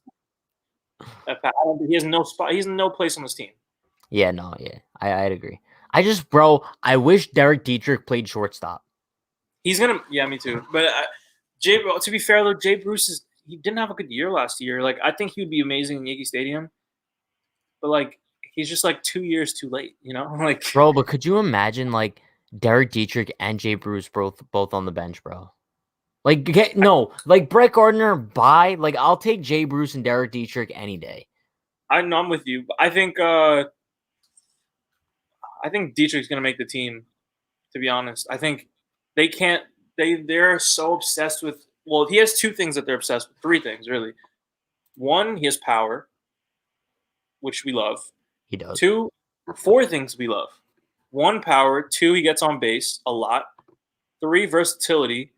He has no spot. He's no place on this team. Yeah, no, yeah, I'd agree. I wish Derek Dietrich played shortstop. He's gonna, yeah, me too. But to be fair though, Jay Bruce he didn't have a good year last year. Like I think he would be amazing in Yankee Stadium, but like he's just like 2 years too late, you know? Like, bro, but could you imagine like Derek Dietrich and Jay Bruce both on the bench, bro? Like, like Brett Gardner, bye. Like, I'll take Jay Bruce and Derek Dietrich any day. I'm with you. I think Dietrich's gonna make the team. To be honest, I think they can't. They're so obsessed with. Well, he has 2 things that they're obsessed with. 3 things really. 1, he has power, which we love. He does. 4 things we love. 1, power. 2, he gets on base a lot. 3, versatility.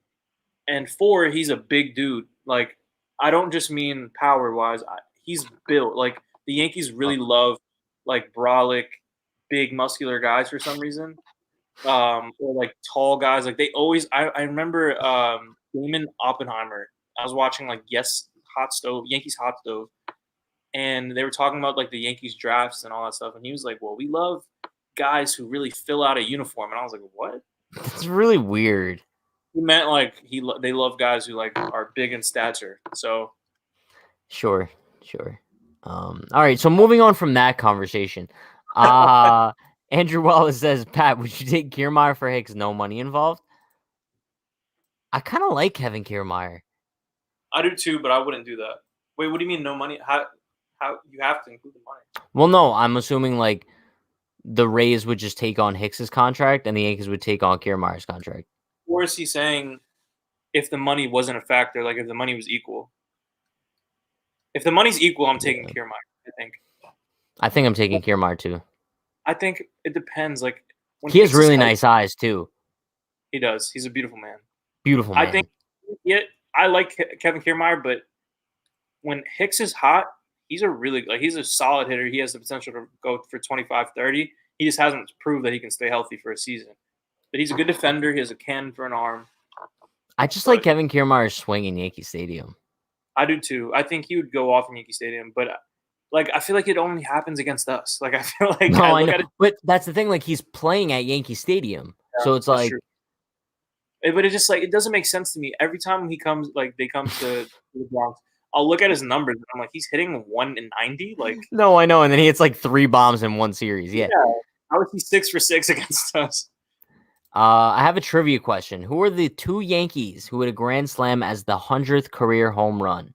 And 4, he's a big dude. Like, I don't just mean power-wise. He's built. Like, the Yankees really love, like, brolic, big, muscular guys for some reason. Or, like, tall guys. Like, they always – I remember Damon Oppenheimer. I was watching, like, Yankees Hot Stove. And they were talking about, like, the Yankees drafts and all that stuff. And he was like, well, we love guys who really fill out a uniform. And I was like, what? It's really weird. He meant like they love guys who like are big in stature. So sure. All right. So moving on from that conversation, Andrew Wallace says, Pat, would you take Kiermaier for Hicks? No money involved. I kind of like Kevin Kiermaier. I do too, but I wouldn't do that. Wait, what do you mean no money? How you have to include the money? Well, no, I'm assuming like the Rays would just take on Hicks's contract and the Yankees would take on Kiermaier's contract. Or is he saying if the money wasn't a factor, like if the money was equal? If the money's equal, I'm taking Kiermaier, I think I'm taking Kiermaier too. I think it depends. Like he has really nice eyes too. He does. He's a beautiful man. Beautiful man. I think I like Kevin Kiermaier, but when Hicks is hot, he's a solid hitter. He has the potential to go for 25, 30. He just hasn't proved that he can stay healthy for a season. But he's a good defender. He has a cannon for an arm. I just like Kevin Kiermaier's swing in Yankee Stadium. I do too. I think he would go off in Yankee Stadium, but like I feel like it only happens against us. Like I feel like I know. But that's the thing. Like he's playing at Yankee Stadium, so it's like. True. But it just like it doesn't make sense to me. Every time they come to the Bronx, I'll look at his numbers and I'm like, he's hitting 190. Like no, I know, and then he hits like 3 bombs in one series. Yeah. How is he 6 for 6 against us? I have a trivia question. Who are the 2 Yankees who hit a grand slam as the 100th career home run?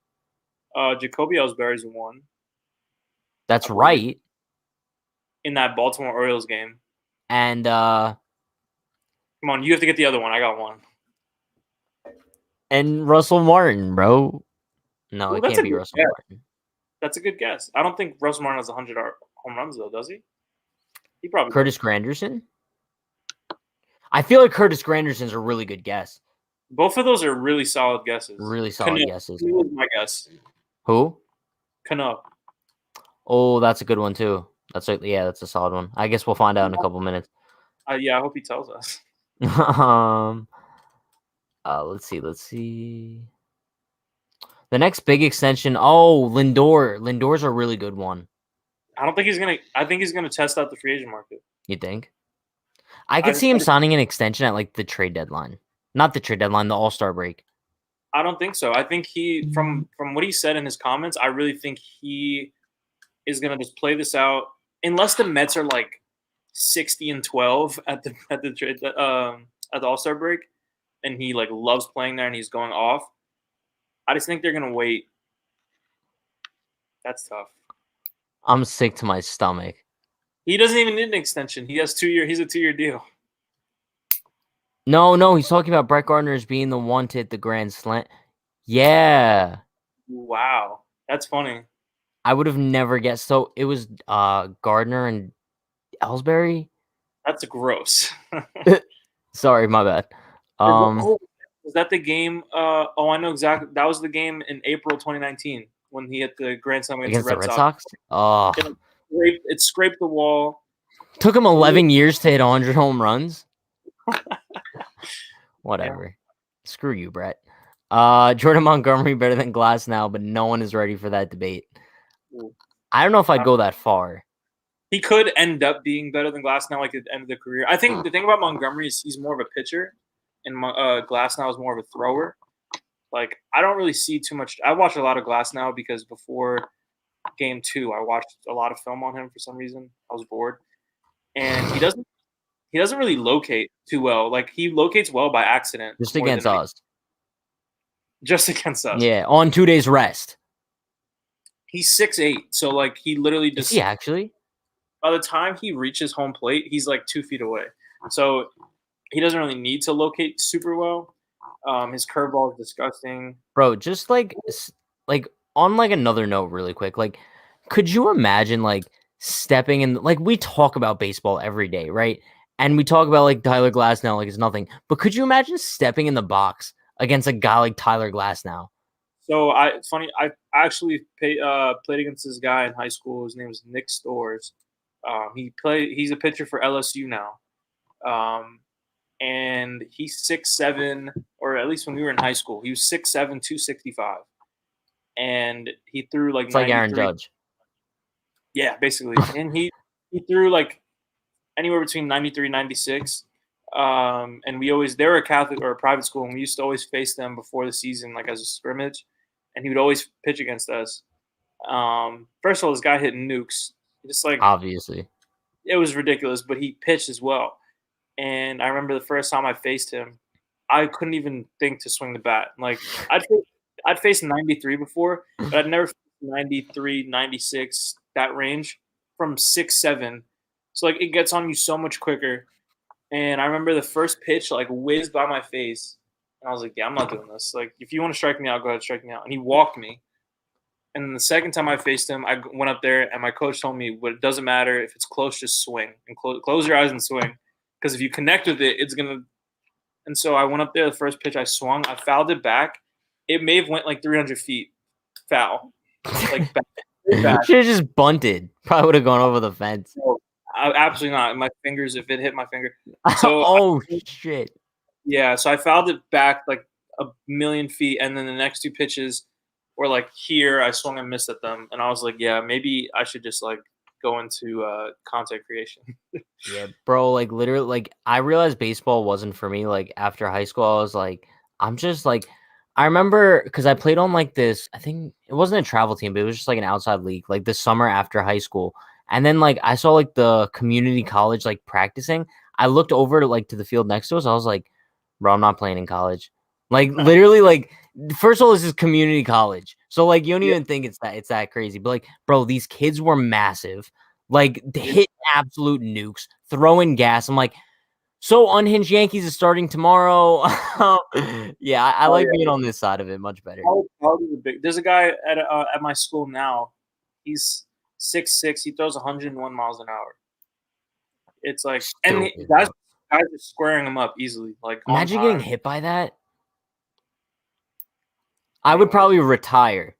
Jacoby Ellsbury's 1. That's right. In that Baltimore Orioles game. And come on, you have to get the other one. I got 1. And Russell Martin, bro. No, it can't be Russell Martin. That's a good guess. I don't think Russell Martin has 100 home runs though, does he? He probably Curtis Granderson? I feel like Curtis Granderson's a really good guess. Both of those are really solid guesses. Really solid guesses. Who was my guess? Who? Cano. Oh, that's a good one too. That's a solid one. I guess we'll find out in a couple minutes. Yeah, I hope he tells us. Let's see. The next big extension. Oh, Lindor. Lindor's a really good one. I don't think he's gonna. I think he's gonna test out the free agent market. You think? I could see him signing an extension at like the trade deadline. Not the trade deadline, the All-Star break. I don't think so. I think he, from what he said in his comments, I really think he is gonna just play this out unless the Mets are like 60-12 at the All-Star break, and he like loves playing there and he's going off. I just think they're gonna wait. That's tough. I'm sick to my stomach. He doesn't even need an extension. He has 2 year. He's a 2-year deal. No, he's talking about Brett Gardner as being the one to hit the grand slam. Yeah. Wow, that's funny. I would have never guessed. So it was Gardner and Ellsbury. That's gross. Sorry, my bad. Was that the game? I know exactly. That was the game in April 2019 when he hit the grand slam against the Red Sox. Oh, it scraped the wall. Took him 11 years to hit 100 home runs. Whatever. Yeah. Screw you, Brett. Jordan Montgomery better than Glass now, but no one is ready for that debate. I don't know if I'd go that far. He could end up being better than Glass now, like at the end of the career. I think the thing about Montgomery is he's more of a pitcher, and Glass now is more of a thrower. Like, I don't really see too much. I watch a lot of Glass now because before Game 2, I watched a lot of film on him for some reason. I was bored, and he doesn't really locate too well. Like, he locates well by accident. Just against us. Just against us. Yeah, on 2 days rest. He's 6'8", so like he literally just. Is he actually? By the time he reaches home plate, he's like 2 feet away. So he doesn't really need to locate super well. His curveball is disgusting. Bro, just like on like another note really quick, like could you imagine like stepping in, like we talk about baseball every day, right? And we talk about like Tyler Glasnow like it's nothing. But could you imagine stepping in the box against a guy like Tyler Glasnow? So it's funny. I actually played against this guy in high school. His name was Nick Storrs. He's a pitcher for LSU now. And he's 6'7", or at least when we were in high school, he was 6'7", 265. And he threw like. It's like Aaron Judge. Yeah, basically. And he threw like anywhere between 93, 96. And they were a Catholic or a private school, and we used to always face them before the season, like as a scrimmage. And he would always pitch against us. First of all, this guy hit nukes. Just like obviously. It was ridiculous, but he pitched as well. And I remember the first time I faced him, I couldn't even think to swing the bat. Like I'd faced 93 before, but I'd never faced 93, 96, that range from 6'7". So like it gets on you so much quicker. And I remember the first pitch like whizzed by my face. And I was like, yeah, I'm not doing this. Like, if you want to strike me out, go ahead and strike me out. And he walked me. And then the second time I faced him, I went up there, and my coach told me, well, it doesn't matter. If it's close, just swing. And close your eyes and swing. Because if you connect with it, it's going to – and so I went up there. The first pitch I swung. I fouled it back. It may have went like 300 feet foul. Like, back. Should have just bunted. Probably would have gone over the fence. No, absolutely not. My fingers, if it hit my finger. So shit. Yeah, so I fouled it back like a million feet, and then the next two pitches were like here. I swung and missed at them, and I was like, yeah, maybe I should just like go into content creation. Yeah, bro, like literally, like I realized baseball wasn't for me. Like after high school, I was like, I'm just like, I remember because I played on like this, I think it wasn't a travel team, but it was just like an outside league, like the summer after high school. And then like I saw like the community college like practicing. I looked over to the field next to us. I was like, bro, I'm not playing in college. Like literally, like first of all, this is community college, so like you don't even think it's that crazy. But like, bro, these kids were massive, like they hit absolute nukes, throwing gas. I'm like, so Unhinged Yankees is starting tomorrow. Yeah, I like being on this side of it much better. There's a guy at my school now. He's 6'6". He throws 101 miles an hour. It's like, and guys are squaring him up easily. Like, imagine getting hit by that. I would probably retire.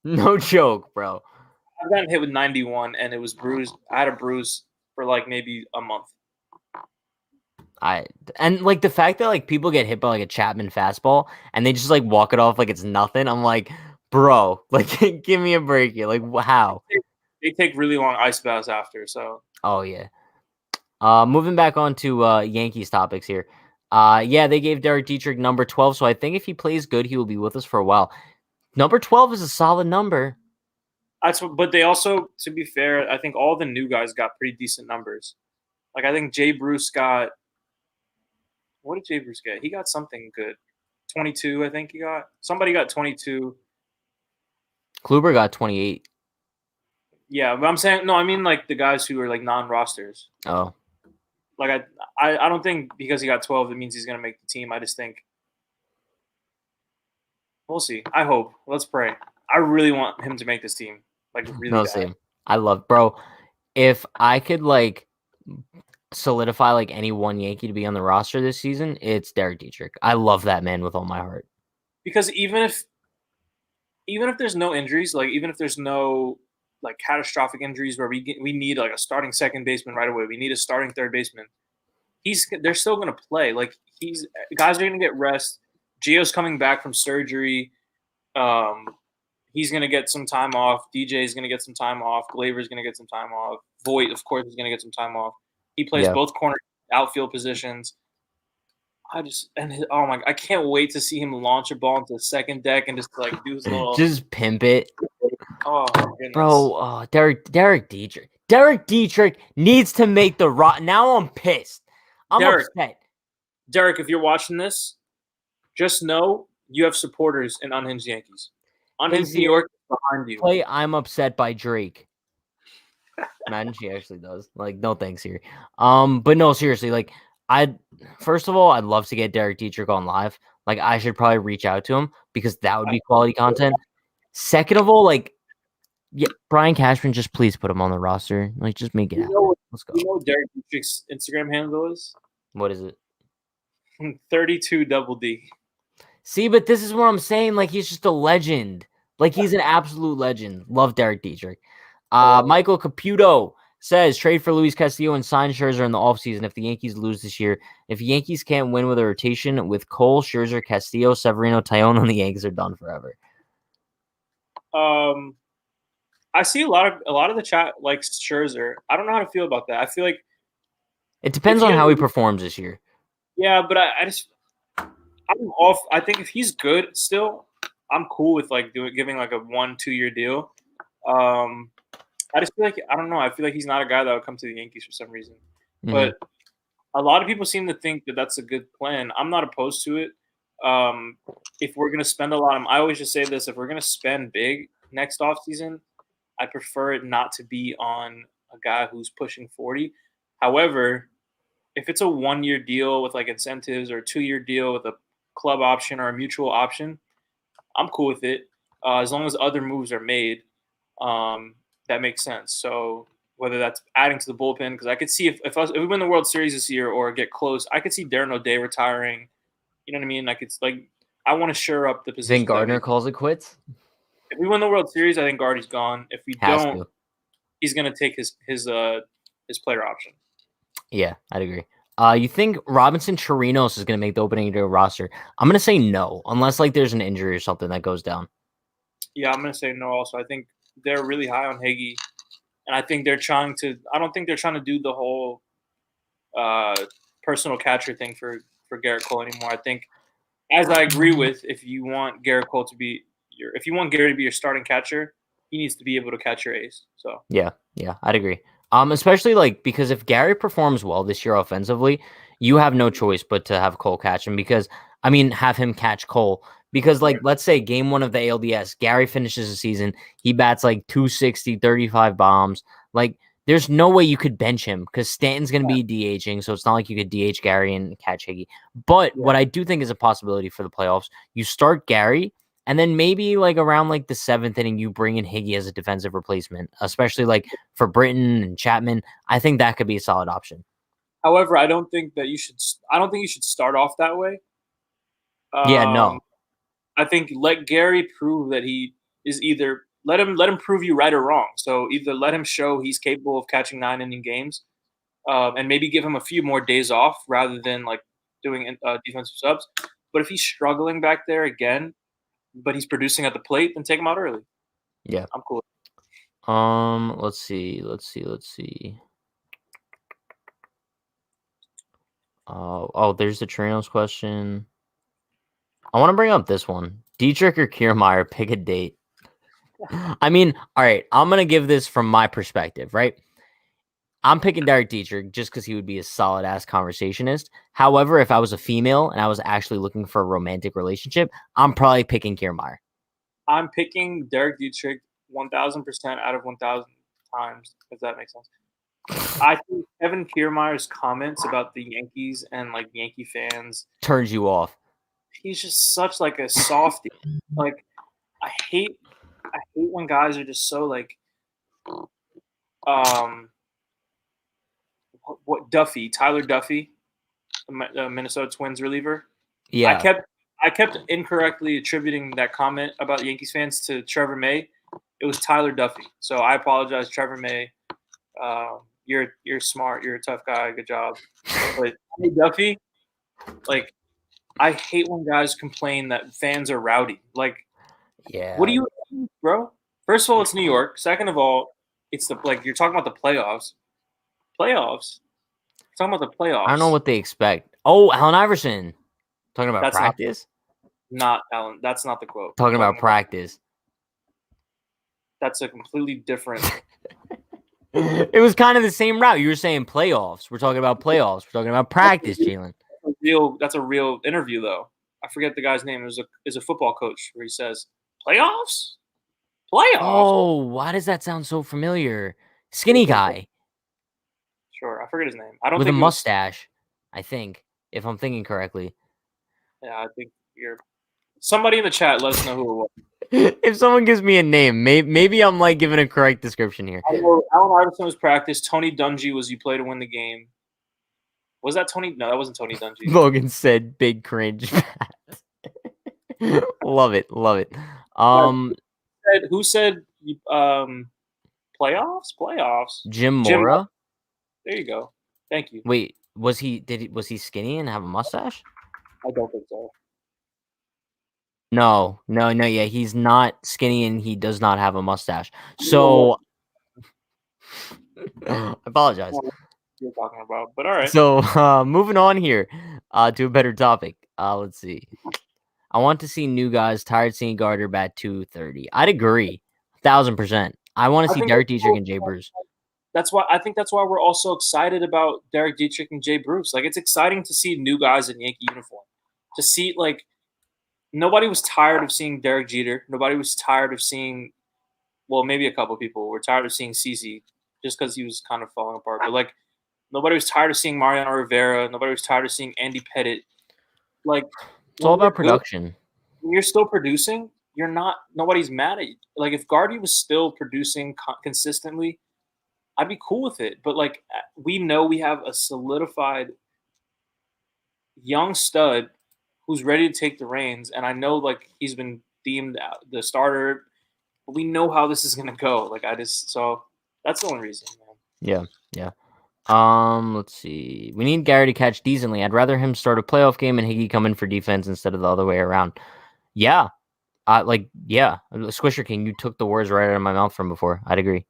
No joke, bro. I've gotten hit with 91, and it was bruised. I had a bruise for like maybe a month. And like the fact that like people get hit by like a Chapman fastball and they just like walk it off like it's nothing. I'm like, bro, like give me a break here. Like how? they take really long ice baths after. So Oh yeah. Moving back on to Yankees topics here. Yeah, they gave Derek Dietrich number 12, so I think if he plays good, he will be with us for a while. Number 12 is a solid number. but they also, to be fair, I think all the new guys got pretty decent numbers. Like I think Jay Bruce got, what did Jay Bruce get? He got something good. 22, I think he got. Somebody got 22. Kluber got 28. Yeah, but I'm saying no. I mean like the guys who are like non-rosters. Oh, Like I don't think because he got 12 it means he's gonna make the team. I just think we'll see. I hope. Let's pray. I really want him to make this team. Like really no, bad. same. I love, bro. If I could like solidify like any one Yankee to be on the roster this season, it's Derek Dietrich. I love that man with all my heart. Because even if there's no injuries, like even if there's no like catastrophic injuries where we need like a starting second baseman right away, we need a starting third baseman. They're still gonna play. Like guys are gonna get rest. Gio's coming back from surgery. He's gonna get some time off. DJ's gonna get some time off. Glaver's gonna get some time off. Voit, of course, is gonna get some time off. He plays both corner outfield positions. Oh my! I can't wait to see him launch a ball into the second deck and just like do his little just pimp it. Oh my goodness, bro! Derek Dietrich. Derek Dietrich needs to make the Now I'm pissed. I'm upset. Derek, if you're watching this, just know you have supporters in Unhinged Yankees. Unhinged New York is behind you. Play I'm upset by Drake. Imagine she actually does. Like, no thanks here. But no, seriously, like first of all, I'd love to get Derek Dietrich on live. Like, I should probably reach out to him because that would be quality content. Second of all, like, yeah, Brian Cashman, just please put him on the roster. Like, just make it happen. Let's go. You know what Derek Dietrich's Instagram handle is? What is it? 32 double D. See, but this is what I'm saying. Like, he's just a legend. Like, he's an absolute legend. Love Derek Dietrich. Michael Caputo says, trade for Luis Castillo and sign Scherzer in the offseason if the Yankees lose this year. If the Yankees can't win with a rotation with Cole, Scherzer, Castillo, Severino, Taillon, then the Yankees are done forever. I see a lot of the chat likes Scherzer. I don't know how to feel about that. I feel like it depends on how he performs this year. Yeah, but I'm off. I think if he's good still, I'm cool with like giving like a 1-2 year deal. I just feel like I don't know. I feel like he's not a guy that would come to the Yankees for some reason. Mm-hmm. But a lot of people seem to think that that's a good plan. I'm not opposed to it. If we're gonna spend a lot, I always just say this: if we're gonna spend big next offseason, I prefer it not to be on a guy who's pushing 40. However, if it's a 1-year deal with like incentives or a 2-year deal with a club option or a mutual option, I'm cool with it as long as other moves are made. That makes sense. So whether that's adding to the bullpen, because I could see if we win the World Series this year or get close, I could see Darren O'Day retiring. You know what I mean? I want to share up the position. Think Gardner calls it quits? If we win the World Series, I think Gardy's gone. If we don't, he's going to take his player option. Yeah, I'd agree. You think Robinson Chirinos is going to make the opening day roster? I'm going to say no, unless like there's an injury or something that goes down. Yeah, I'm going to say no also. I think they're really high on Higgy, and I think they're trying to – I don't think they're trying to do the whole personal catcher thing for Garrett Cole anymore. I think, as I agree with, if you want Garrett Cole to be if you want Gary to be your starting catcher, he needs to be able to catch your ace. So yeah, I'd agree. Especially like because if Gary performs well this year offensively, you have no choice but to have Cole catch him have him catch Cole. Because like let's say game 1 of the ALDS, Gary finishes the season, he bats like 260, 35 bombs. Like there's no way you could bench him because Stanton's going to be DHing, so it's not like you could DH Gary and catch Higgy. But what I do think is a possibility for the playoffs, you start Gary. And then maybe like around like the 7th inning, you bring in Higgy as a defensive replacement, especially like for Britton and Chapman. I think that could be a solid option. However, I don't think you should start off that way. No. I think let Gary prove that he is either let him prove you right or wrong. So either let him show he's capable of catching 9-inning games, and maybe give him a few more days off rather than like doing defensive subs. But if he's struggling back there again, but he's producing at the plate, then take him out early. Yeah. I'm cool. Let's see. Oh, there's the Trinos question. I want to bring up this one. Dietrich or Kiermaier, pick a date. I mean, all right, I'm going to give this from my perspective, right? I'm picking Derek Dietrich just because he would be a solid-ass conversationist. However, if I was a female and I was actually looking for a romantic relationship, I'm probably picking Kiermaier. I'm picking Derek Dietrich 1,000% out of 1,000 times, if that makes sense. I think Kevin Kiermaier's comments about the Yankees and like Yankee fans Turns you off. He's just such like a softie. Like I hate when guys are just so like Duffy, Tyler Duffy, the Minnesota Twins reliever. Yeah. I kept incorrectly attributing that comment about Yankees fans to Trevor May. It was Tyler Duffy. So I apologize, Trevor May. You're smart. You're a tough guy. Good job. But Duffy, like, I hate when guys complain that fans are rowdy. Like, yeah. What do you, bro? First of all, it's New York. Second of all, it's you're talking about the playoffs. Playoffs. You're talking about the playoffs. I don't know what they expect. Oh, Allen Iverson. Talking about That's practice? Not Allen. That's not the quote. Talking about practice. That's a completely different. It was kind of the same route. You were saying playoffs. We're talking about playoffs. We're talking about practice, Jalen. That's a real interview, though. I forget the guy's name. It was a football coach where he says, playoffs? Playoffs? Oh, why does that sound so familiar? Skinny guy. Sure. I forget his name. I don't with think a mustache, I think, if I'm thinking correctly. Yeah, I think you're. Somebody in the chat, let us know who it was. If someone gives me a name, maybe I'm like giving a correct description here. I know Allen Iverson was practice. Tony Dungy was you play to win the game. Was that Tony? No, that wasn't Tony Dungy. Logan said big cringe. Love it. Who said playoffs? Playoffs. Jim Mora. There you go. Thank you. Wait, was he skinny and have a mustache? I don't think so. No, yeah, he's not skinny and he does not have a mustache. So I apologize. You're talking about, but all right. So moving on here to a better topic. Let's see. I want to see new guys. Tired seeing Gardner bat 230. I'd agree, 1,000%. I want to see Derek Dietrich and Jay Bruce. That's why we're all so excited about Derek Dietrich and Jay Bruce. Like, it's exciting to see new guys in Yankee uniform. To see, like, nobody was tired of seeing Derek Jeter. Nobody was tired of seeing, well, maybe a couple people were tired of seeing CeCe just because he was kind of falling apart. But, like, nobody was tired of seeing Mariano Rivera. Nobody was tired of seeing Andy Pettitte. Like, it's all about production. When you're still producing, nobody's mad at you. Like, if Gardy was still producing consistently, I'd be cool with it. But, like, we know we have a solidified young stud who's ready to take the reins. And I know, like, he's been deemed the starter. But we know how this is going to go. Like, so that's the only reason, man. Yeah. Let's see. We need Gary to catch decently. I'd rather him start a playoff game and Higgy come in for defense instead of the other way around. Yeah. Squisher King, you took the words right out of my mouth from before. I'd agree.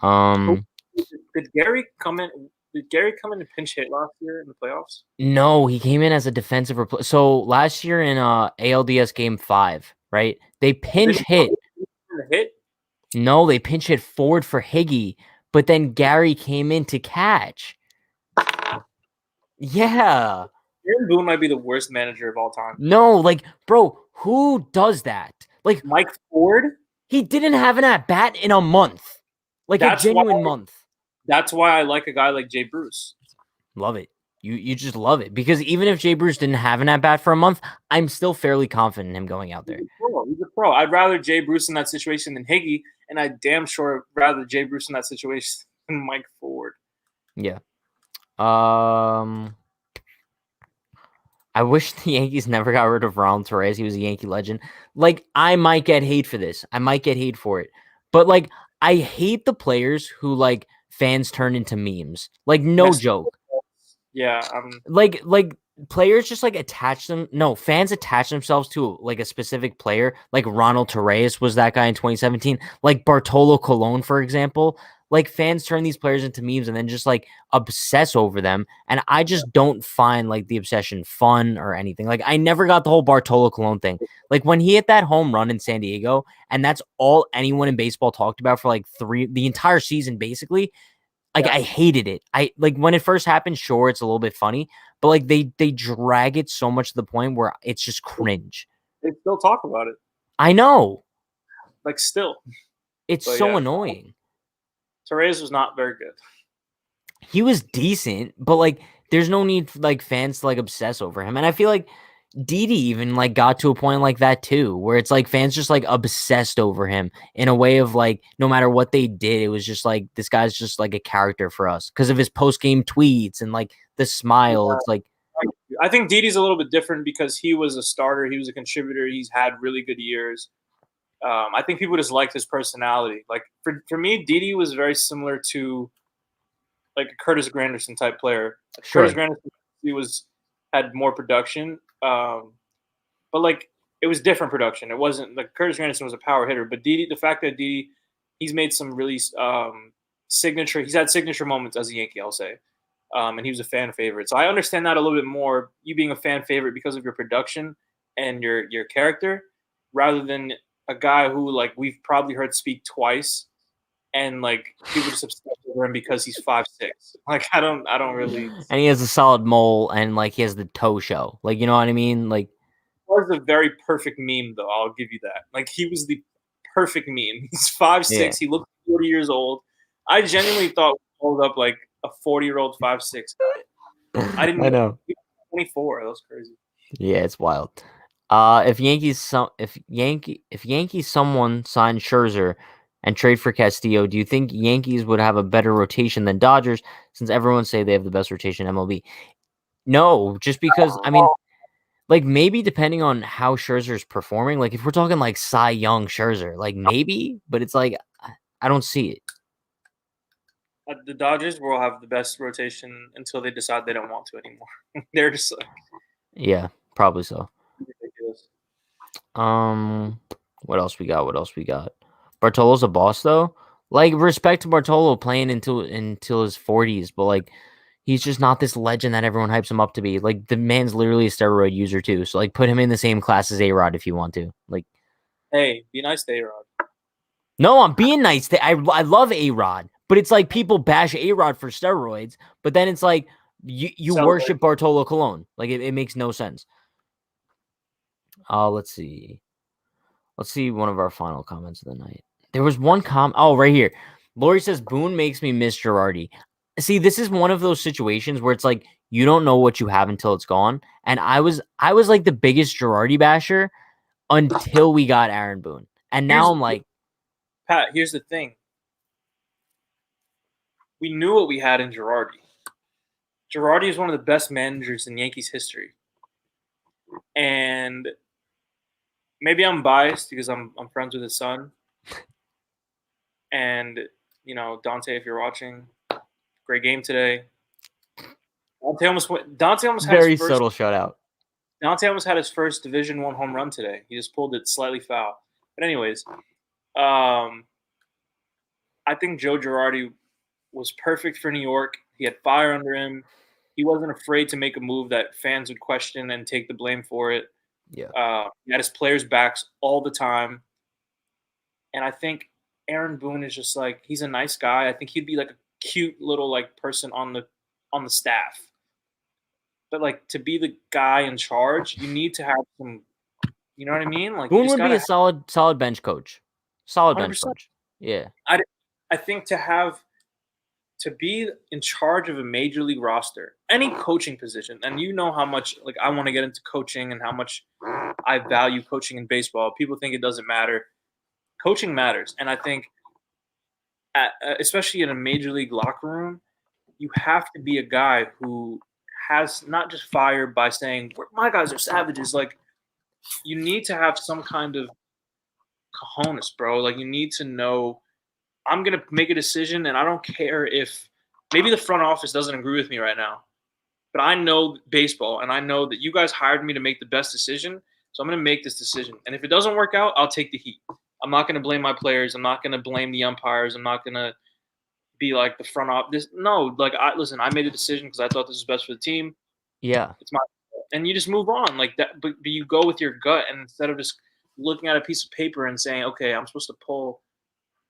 Did Gary come in and pinch hit last year in the playoffs? No, he came in as a defensive So last year in ALDS Game 5, right? They pinch hit. No, they pinch hit forward for Higgy, but then Gary came in to catch. Yeah. Aaron Boone might be the worst manager of all time. No, like, bro, who does that? Like Mike Ford? He didn't have an at-bat in a month. Like a genuine month. That's why I like a guy like Jay Bruce. Love it. You just love it. Because even if Jay Bruce didn't have an at-bat for a month, I'm still fairly confident in him going out there. He's a pro. I'd rather Jay Bruce in that situation than Higgy, and I'd damn sure rather Jay Bruce in that situation than Mike Ford. Yeah. I wish the Yankees never got rid of Ronald Torres. He was a Yankee legend. Like, I might get hate for this. I might get hate for it. But, like, I hate the players who, like, fans turn into memes. Like, no joke. Yeah. Like players just like fans attach themselves to like a specific player. Like Ronald Torres was that guy in 2017. Like Bartolo Colon, for example. Like fans turn these players into memes and then just like obsess over them. And I just don't find like the obsession fun or anything. Like I never got the whole Bartolo Colon thing. Like when he hit that home run in San Diego, and that's all anyone in baseball talked about for like the entire season, basically. Like I hated it. I like when it first happened, sure, it's a little bit funny, but like they drag it so much to the point where it's just cringe. They still talk about it. I know. Like still. It's But so yeah. annoying. Torres was not very good. He was decent, but like there's no need for like fans to like obsess over him. And I feel like Didi even like got to a point like that too, where it's like fans just like obsessed over him in a way of like no matter what they did, it was just like this guy's just like a character for us because of his post game tweets and like the smile. Yeah. It's like I think Didi's a little bit different because he was a starter, he was a contributor, he's had really good years. I think people just liked his personality. Like for me, Didi was very similar to like a Curtis Granderson type player. sure. Curtis Granderson had more production, but like it was different production. It wasn't like Curtis Granderson was a power hitter, but Didi, the fact that Didi, he's made some really signature. He's had signature moments as a Yankee, I'll say, and he was a fan favorite. So I understand that a little bit more. You being a fan favorite because of your production and your character, rather than a guy who like we've probably heard speak twice, and like people just obsessed over him because he's 5'6". Like I don't really. And he has a solid mole and like he has the toe show. Like you know what I mean? Like Was a very perfect meme, though. I'll give you that. Like he was the perfect meme. He's 5'6". Yeah. He looked 40 years old. I genuinely thought we pulled up like a 40-year-old 5'6" guy. I didn't. I know. He was 24. That was crazy. Yeah, it's wild. If Yankees someone signed Scherzer and trade for Castillo, do you think Yankees would have a better rotation than Dodgers since everyone say they have the best rotation in MLB? No, just because I mean, like maybe depending on how Scherzer's performing, like if we're talking like Cy Young Scherzer, like maybe, but it's like I don't see it. The Dodgers will have the best rotation until they decide they don't want to anymore. They're just like Yeah, probably so. ridiculous. What else we got? Bartolo's a boss though. Like respect to Bartolo playing until his 40s, but like he's just not this legend that everyone hypes him up to be. Like the man's literally a steroid user too. So like put him in the same class as A-Rod if you want to. Like Hey, be nice to A-Rod. no, I'm being nice. I love A-Rod, but it's like people bash A-Rod for steroids, but then it's like you worship Bartolo Colon. Like it makes no sense. Let's see. Let's see one of our final comments of the night. There was one comment. Oh, right here. Lori says, Boone makes me miss Girardi. See, this is one of those situations where it's like you don't know what you have until it's gone. And I was like the biggest Girardi basher until we got Aaron Boone. And now I'm like, Pat, here's the thing. We knew what we had in Girardi. Girardi is one of the best managers in Yankees history. And maybe I'm biased because I'm friends with his son. And, you know, Dante, if you're watching, great game today. Dante almost had very his first, subtle shutout. Dante almost had his first Division I home run today. He just pulled it slightly foul. But anyways, I think Joe Girardi was perfect for New York. He had fire under him. He wasn't afraid to make a move that fans would question and take the blame for it. Yeah. He had his players' backs all the time. And I think Aaron Boone is just like, he's a nice guy. I think he'd be like a cute little like person on the staff. But like to be the guy in charge, you need to have some, you know what I mean? Like Boone would be a solid bench coach. Solid bench 100%. coach. Yeah. I think to be in charge of a major league roster, any coaching position, and you know how much like I want to get into coaching and how much I value coaching in baseball. People think it doesn't matter. Coaching matters, and I think, especially in a major league locker room, you have to be a guy who has not just fire by saying my guys are savages. Like you need to have some kind of cojones, bro. Like you need to know I'm going to make a decision, and I don't care if maybe the front office doesn't agree with me right now, but I know baseball, and I know that you guys hired me to make the best decision. So I'm going to make this decision. And if it doesn't work out, I'll take the heat. I'm not going to blame my players. I'm not going to blame the umpires. I'm not going to be like the front office. No, like I made a decision because I thought this was best for the team. Yeah. It's my and you just move on like that. But you go with your gut, and instead of just looking at a piece of paper and saying, okay, I'm supposed to pull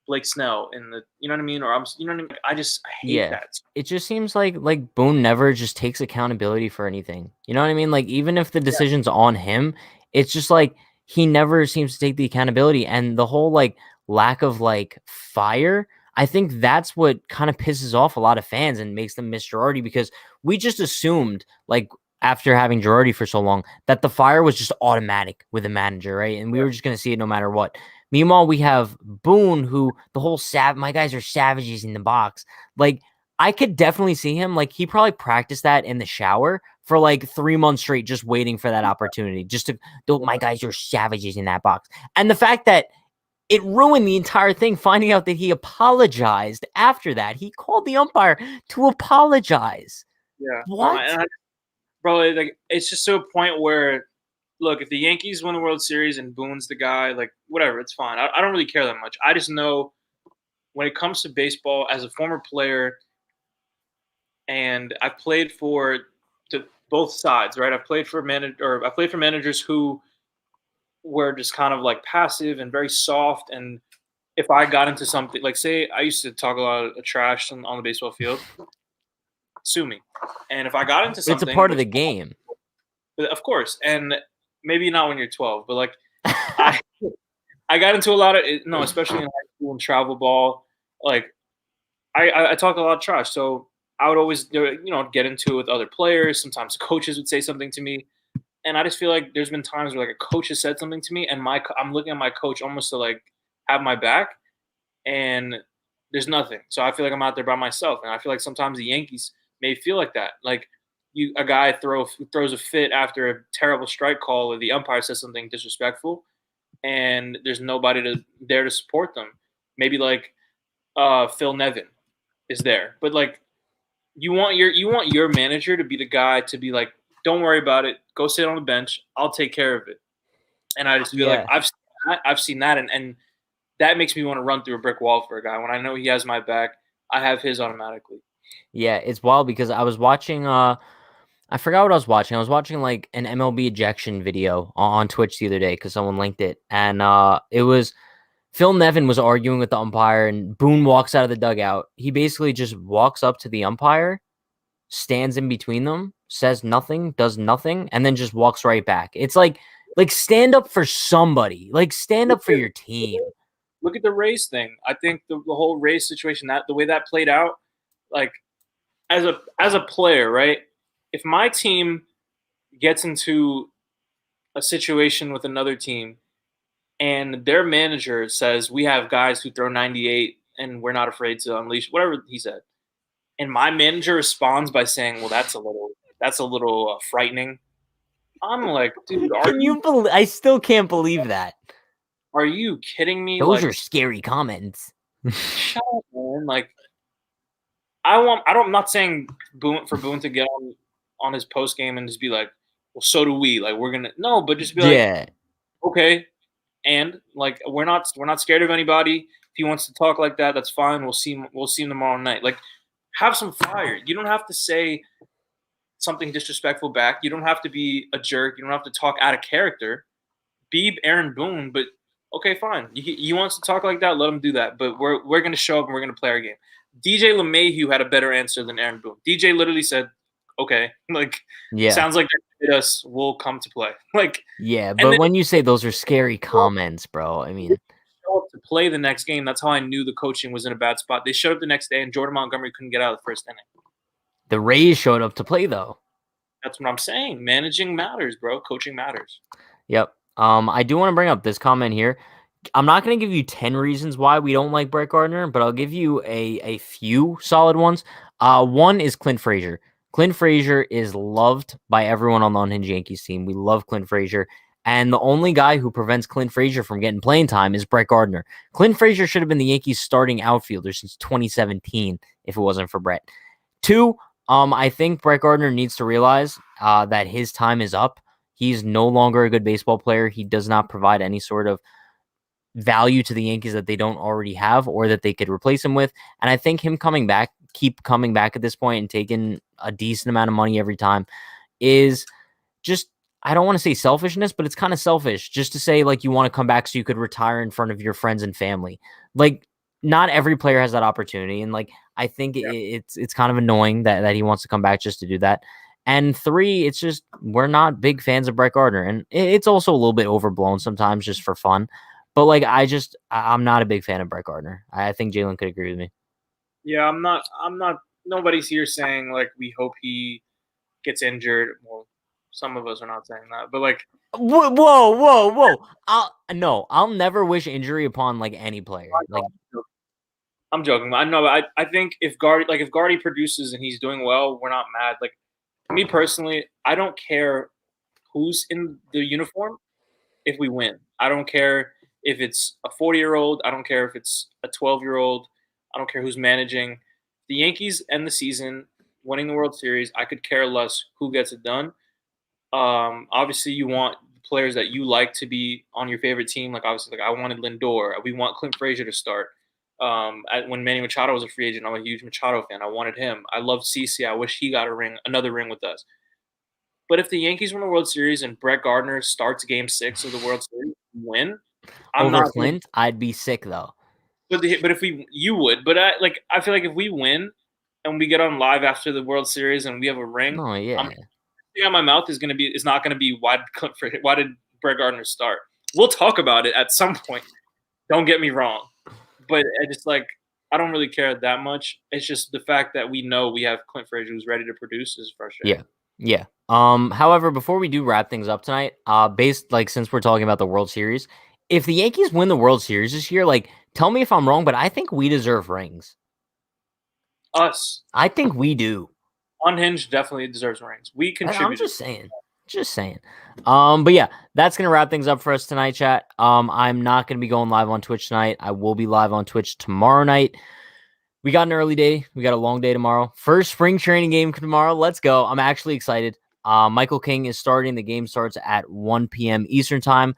Blake Snell in the, you know what I mean? Or you know what I mean? I hate that. It just seems like Boone never just takes accountability for anything. You know what I mean? Like even if the decision's on him, it's just like he never seems to take the accountability, and the whole like lack of like fire. I think that's what kind of pisses off a lot of fans and makes them miss Girardi, because we just assumed, like after having Girardi for so long, that the fire was just automatic with a manager, right? And we were just going to see it no matter what. Meanwhile, we have Boone, who the whole my guys are savages in the box. Like, I could definitely see him. Like, he probably practiced that in the shower for like 3 months straight, just waiting for that opportunity. Just to, my guys are savages in that box. And the fact that it ruined the entire thing, finding out that he apologized after that. He called the umpire to apologize. Yeah. What? Bro, like, it's just to a point where, look, if the Yankees win the World Series and Boone's the guy, like, whatever, it's fine. I don't really care that much. I just know when it comes to baseball, as a former player, and I've played for both sides, right? I've played for managers who were just kind of like passive and very soft. And if I got into something, like say I used to talk a lot of trash on the baseball field, sue me. And if I got into something, it's a part of the game. Of course. And maybe not when you're 12, but like I got into a lot of especially in high school and travel ball. Like I talk a lot of trash, so I would always get into it with other players. Sometimes coaches would say something to me, and I just feel like there's been times where like a coach has said something to me, and I'm looking at my coach almost to like have my back, and there's nothing. So I feel like I'm out there by myself, and I feel like sometimes the Yankees may feel like that. Like a guy throws a fit after a terrible strike call, or the umpire says something disrespectful, and there's nobody there to support them. Maybe like Phil Nevin is there, but like you want your manager to be the guy to be like, don't worry about it, go sit on the bench, I'll take care of it. And I just feel like I've seen that, and that makes me want to run through a brick wall for a guy. When I know he has my back, I have his automatically. Yeah, it's wild because I was watching I forgot what I was watching. I was watching like an MLB ejection video on Twitch the other day because someone linked it, and it was Phil Nevin was arguing with the umpire, and Boone walks out of the dugout. He basically just walks up to the umpire, stands in between them, says nothing, does nothing, and then just walks right back. It's like stand up for somebody. Like stand up for your team. Look at the Rays thing. I think the whole Rays situation, that the way that played out, like as a player, right? If my team gets into a situation with another team and their manager says we have guys who throw 98 and we're not afraid to unleash, whatever he said, and my manager responds by saying, well, that's a little frightening. I'm like, dude, I still can't believe that. Are you kidding me? Those are scary comments. Shut up, man. Like, I'm not saying Boone to get on his post game and just be like, well, so do we. Like, we're gonna but just be like, okay, and like we're not scared of anybody. If he wants to talk like that, that's fine. We'll see him tomorrow night. Like, have some fire. You don't have to say something disrespectful back. You don't have to be a jerk. You don't have to talk out of character. Be Aaron Boone, but okay, fine. He wants to talk like that, let him do that. But we're gonna show up and we're gonna play our game. DJ LeMahieu had a better answer than Aaron Boone. DJ literally said, okay, like, sounds like they hit us, we'll come to play. Like, yeah, but when you say those are scary comments, bro, I mean, show up to play the next game. That's how I knew the coaching was in a bad spot. They showed up the next day, and Jordan Montgomery couldn't get out of the first inning. The Rays showed up to play, though. That's what I'm saying. Managing matters, bro. Coaching matters. Yep. I do want to bring up this comment here. I'm not going to give you 10 reasons why we don't like Brett Gardner, but I'll give you a few solid ones. One is Clint Frazier. Clint Frazier is loved by everyone on the Unhinged Yankees team. We love Clint Frazier. And the only guy who prevents Clint Frazier from getting playing time is Brett Gardner. Clint Frazier should have been the Yankees starting outfielder since 2017 if it wasn't for Brett. Two, I think Brett Gardner needs to realize that his time is up. He's no longer a good baseball player. He does not provide any sort of value to the Yankees that they don't already have or that they could replace him with. And I think him keep coming back at this point and taking a decent amount of money every time is just, I don't want to say selfishness, but it's kind of selfish just to say like you want to come back so you could retire in front of your friends and family. Like not every player has that opportunity. And like, I think it's kind of annoying that he wants to come back just to do that. And 3, it's just, we're not big fans of Brett Gardner. And it's also a little bit overblown sometimes just for fun. But like, I'm not a big fan of Brett Gardner. I think Jalen could agree with me. Yeah, I'm not. Nobody's here saying like we hope he gets injured. Well, some of us are not saying that, but like, Whoa! I'll never wish injury upon like any player. Like, I'm joking. I know. I think if Guardy produces and he's doing well, we're not mad. Like me personally, I don't care who's in the uniform if we win. I don't care if it's a 40-year-old. I don't care if it's a 12-year-old. I don't care who's managing. The Yankees end the season winning the World Series. I could care less who gets it done. Obviously, you want players that you like to be on your favorite team. Like obviously, like I wanted Lindor. We want Clint Frazier to start. When Manny Machado was a free agent, I'm a huge Machado fan. I wanted him. I love CC. I wish he got another ring with us. But if the Yankees win the World Series and Brett Gardner starts Game 6 of the World Series, win. I'm over not Clint, I'd be sick though. But if you would. But I feel like if we win and we get on live after the World Series and we have a ring, Oh yeah. thing on my mouth is not gonna be why did Brett Gardner start? We'll talk about it at some point. Don't get me wrong, but I don't really care that much. It's just the fact that we know we have Clint Frazier who's ready to produce is frustrating. Yeah. However, before we do wrap things up tonight, since we're talking about the World Series, if the Yankees win the World Series this year, like tell me if I'm wrong, but I think we deserve rings. Us. I think we do. Unhinged definitely deserves rings. We contributed. I'm just saying. But yeah, that's gonna wrap things up for us tonight, chat. I'm not gonna be going live on Twitch tonight. I will be live on Twitch tomorrow night. We got an early day. We got a long day tomorrow. First spring training game tomorrow. Let's go. I'm actually excited. Michael King is starting. The game starts at 1 p.m. Eastern time.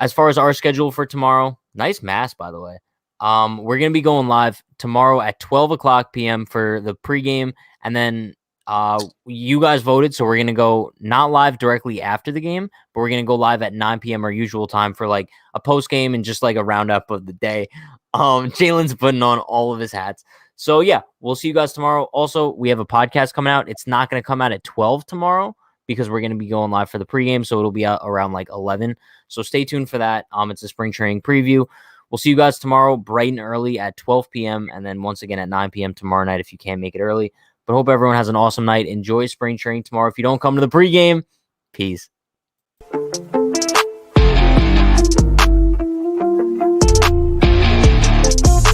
As far as our schedule for tomorrow, nice mask, by the way. We're going to be going live tomorrow at 12 o'clock p.m. for the pregame. And then you guys voted, so we're going to go not live directly after the game, but we're going to go live at 9 p.m. our usual time for like a postgame and just like a roundup of the day. Jalen's putting on all of his hats. So yeah, we'll see you guys tomorrow. Also, we have a podcast coming out. It's not going to come out at 12 tomorrow because we're going to be going live for the pregame. So it'll be out around like 11. So stay tuned for that. It's a spring training preview. We'll see you guys tomorrow bright and early at 12 p.m. and then once again at 9 p.m. tomorrow night if you can't make it early. But hope everyone has an awesome night. Enjoy spring training tomorrow. If you don't come to the pregame, peace.